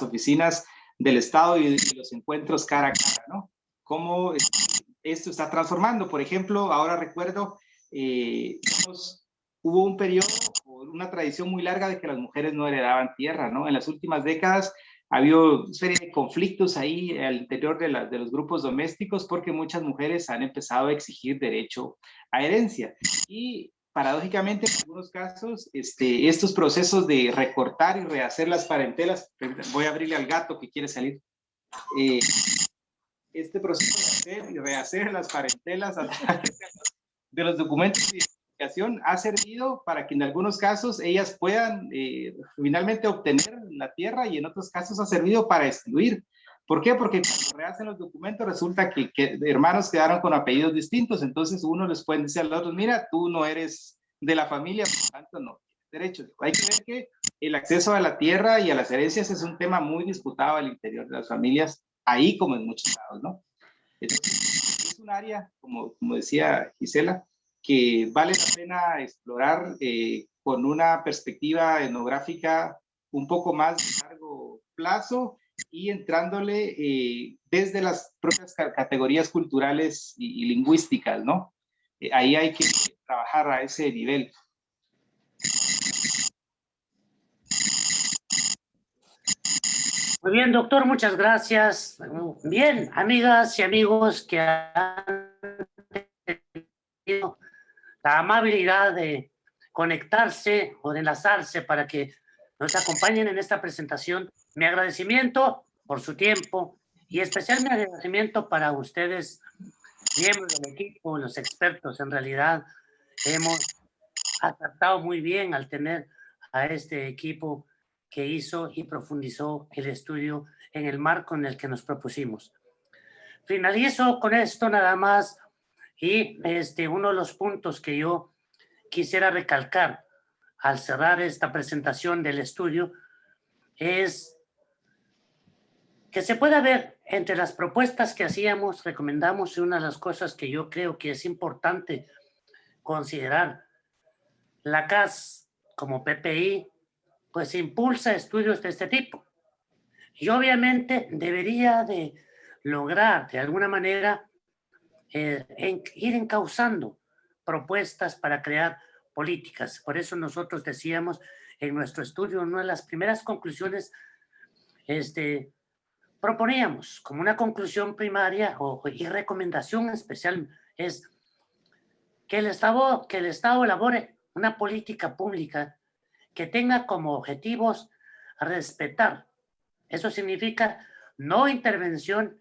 oficinas del Estado y de los encuentros cara a cara, ¿no? Cómo esto está transformando. Por ejemplo, ahora recuerdo, hubo un periodo, una tradición muy larga de que las mujeres no heredaban tierra, ¿no? En las últimas décadas ha habido una serie de conflictos ahí al interior de los grupos domésticos porque muchas mujeres han empezado a exigir derecho a herencia. Y paradójicamente, en algunos casos, estos procesos de recortar y rehacer las parentelas, voy a abrirle al gato que quiere salir, este proceso de hacer y rehacer las parentelas a través de los documentos de identificación ha servido para que en algunos casos ellas puedan finalmente obtener la tierra, y en otros casos ha servido para excluir. ¿Por qué? Porque cuando rehacen los documentos resulta que hermanos quedaron con apellidos distintos, entonces uno les puede decir a los otros, mira, tú no eres de la familia, por lo tanto no tienes derechos. Hay que ver que el acceso a la tierra y a las herencias es un tema muy disputado al interior de las familias, ahí como en muchos lados, ¿no? Entonces, es un área, como decía Gisela, que vale la pena explorar con una perspectiva etnográfica un poco más de largo plazo y entrándole desde las propias categorías culturales y lingüísticas, ¿no? Ahí hay que trabajar a ese nivel. Muy bien, doctor, muchas gracias. Bien, amigas y amigos que han tenido la amabilidad de conectarse o de enlazarse para que nos acompañen en esta presentación. Mi agradecimiento por su tiempo y especial mi agradecimiento para ustedes, miembros del equipo, los expertos. En realidad hemos tratado muy bien al tener a este equipo que hizo y profundizó el estudio en el marco en el que nos propusimos. Finalizo con esto nada más, y uno de los puntos que yo quisiera recalcar al cerrar esta presentación del estudio es que se pueda ver entre las propuestas que hacíamos, recomendamos, y una de las cosas que yo creo que es importante considerar, la CAS como PPI pues impulsa estudios de este tipo y obviamente debería de lograr de alguna manera ir encauzando propuestas para crear políticas. Por eso nosotros decíamos en nuestro estudio, una de las primeras conclusiones, proponíamos como una conclusión primaria y recomendación especial es que el Estado elabore una política pública que tenga como objetivos respetar. Eso significa no intervención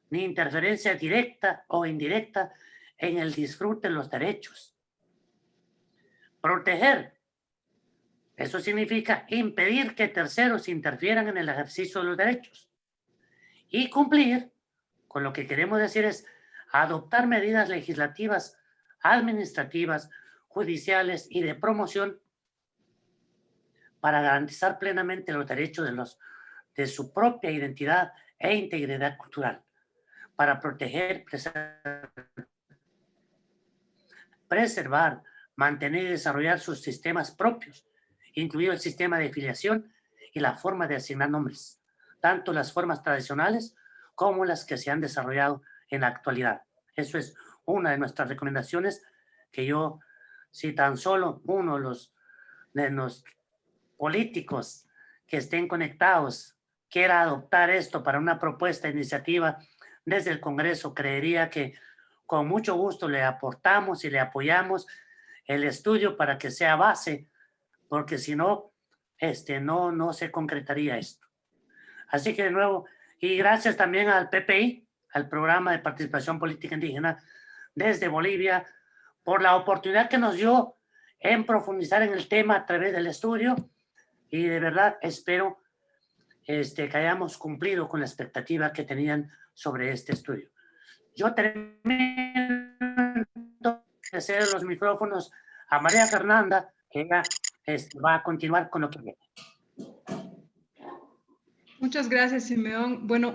ni interferencia directa o indirecta en el disfrute de los derechos. Proteger. Eso significa impedir que terceros interfieran en el ejercicio de los derechos. Y cumplir, con lo que queremos decir es adoptar medidas legislativas, administrativas, judiciales y de promoción para garantizar plenamente los derechos de su propia identidad e integridad cultural, para proteger, preservar, mantener y desarrollar sus sistemas propios, incluido el sistema de filiación y la forma de asignar nombres, tanto las formas tradicionales como las que se han desarrollado en la actualidad. Eso es una de nuestras recomendaciones que yo, si tan solo uno de los políticos que estén conectados quiera adoptar esto para una propuesta, iniciativa desde el Congreso, creería que con mucho gusto le aportamos y le apoyamos el estudio para que sea base, porque si no, no se concretaría esto. Así que de nuevo, y gracias también al PPI, al Programa de Participación Política Indígena desde Bolivia, por la oportunidad que nos dio en profundizar en el tema a través del estudio, y de verdad espero que hayamos cumplido con la expectativa que tenían sobre este estudio. Yo termino de hacer los micrófonos a María Fernanda, que ella va a continuar con lo que viene. Muchas gracias, Simeón. Bueno,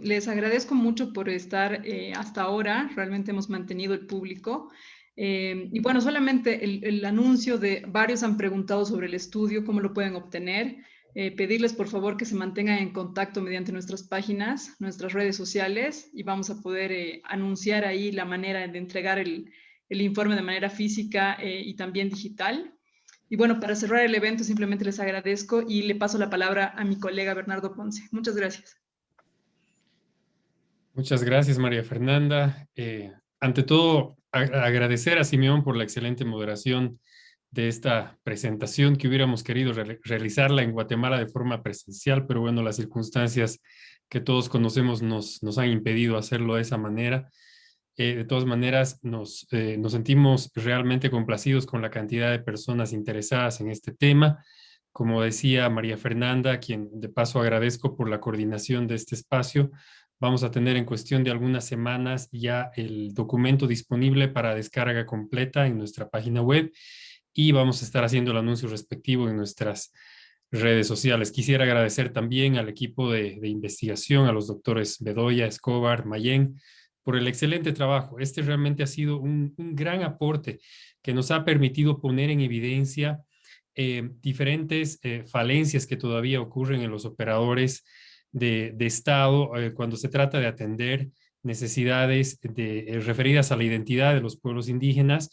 les agradezco mucho por estar hasta ahora. Realmente hemos mantenido el público. Y bueno, solamente el anuncio de varios han preguntado sobre el estudio, cómo lo pueden obtener. Pedirles por favor que se mantengan en contacto mediante nuestras páginas, nuestras redes sociales, y vamos a poder anunciar ahí la manera de entregar el el informe de manera física y también digital. Y bueno, para cerrar el evento simplemente les agradezco y le paso la palabra a mi colega Bernardo Ponce. Muchas gracias. Muchas gracias, María Fernanda. Ante todo, agradecer a Simeón por la excelente moderación de esta presentación, que hubiéramos querido realizarla en Guatemala de forma presencial, pero bueno, las circunstancias que todos conocemos nos han impedido hacerlo de esa manera. De todas maneras, nos sentimos realmente complacidos con la cantidad de personas interesadas en este tema. Como decía María Fernanda, a quien de paso agradezco por la coordinación de este espacio, vamos a tener en cuestión de algunas semanas ya el documento disponible para descarga completa en nuestra página web y vamos a estar haciendo el anuncio respectivo en nuestras redes sociales. Quisiera agradecer también al equipo de investigación, a los doctores Bedoya, Escobar, Mayén, por el excelente trabajo. Este realmente ha sido un gran aporte que nos ha permitido poner en evidencia diferentes falencias que todavía ocurren en los operadores de Estado cuando se trata de atender necesidades referidas a la identidad de los pueblos indígenas.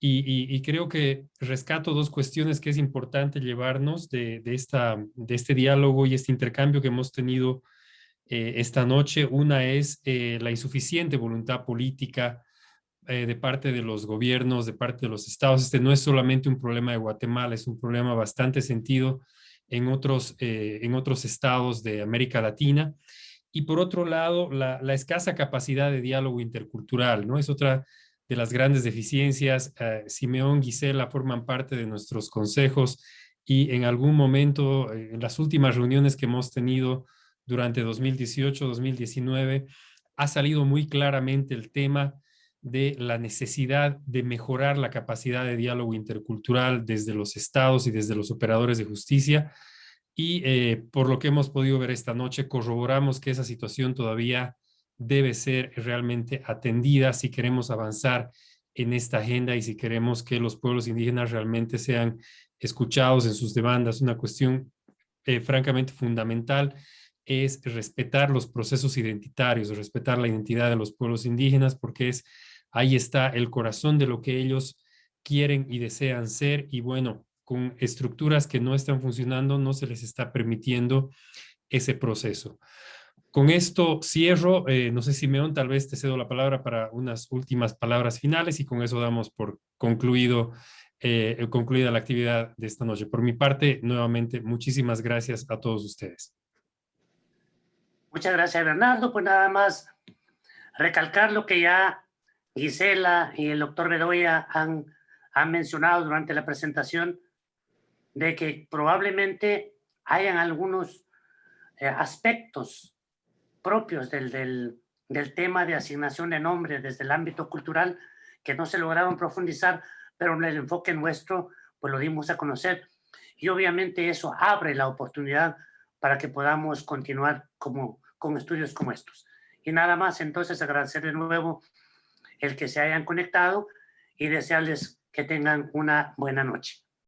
Y creo que rescato dos cuestiones que es importante llevarnos de este diálogo y este intercambio que hemos tenido esta noche. Una es la insuficiente voluntad política de parte de los gobiernos, de parte de los estados. Este no es solamente un problema de Guatemala, es un problema bastante sentido en otros estados de América Latina. Y por otro lado, la escasa capacidad de diálogo intercultural, ¿no? Es otra de las grandes deficiencias. Simeón, Gisela forman parte de nuestros consejos y en algún momento, en las últimas reuniones que hemos tenido durante 2018-2019, ha salido muy claramente el tema de la necesidad de mejorar la capacidad de diálogo intercultural desde los estados y desde los operadores de justicia. Y por lo que hemos podido ver esta noche, corroboramos que esa situación todavía debe ser realmente atendida si queremos avanzar en esta agenda y si queremos que los pueblos indígenas realmente sean escuchados en sus demandas. Una cuestión francamente fundamental es respetar los procesos identitarios, respetar la identidad de los pueblos indígenas, porque ahí está el corazón de lo que ellos quieren y desean ser. Y bueno, con estructuras que no están funcionando, no se les está permitiendo ese proceso. Con esto cierro. No sé, Simeón, tal vez te cedo la palabra para unas últimas palabras finales y con eso damos por concluida la actividad de esta noche. Por mi parte, nuevamente, muchísimas gracias a todos ustedes. Muchas gracias, Bernardo. Pues nada más recalcar lo que ya Gisela y el doctor Bedoya han mencionado durante la presentación, de que probablemente hayan algunos aspectos propios del tema de asignación de nombres desde el ámbito cultural que no se lograron profundizar, pero en el enfoque nuestro pues lo dimos a conocer, y obviamente eso abre la oportunidad para que podamos continuar con estudios como estos. Y nada más, entonces agradecer de nuevo el que se hayan conectado y desearles que tengan una buena noche.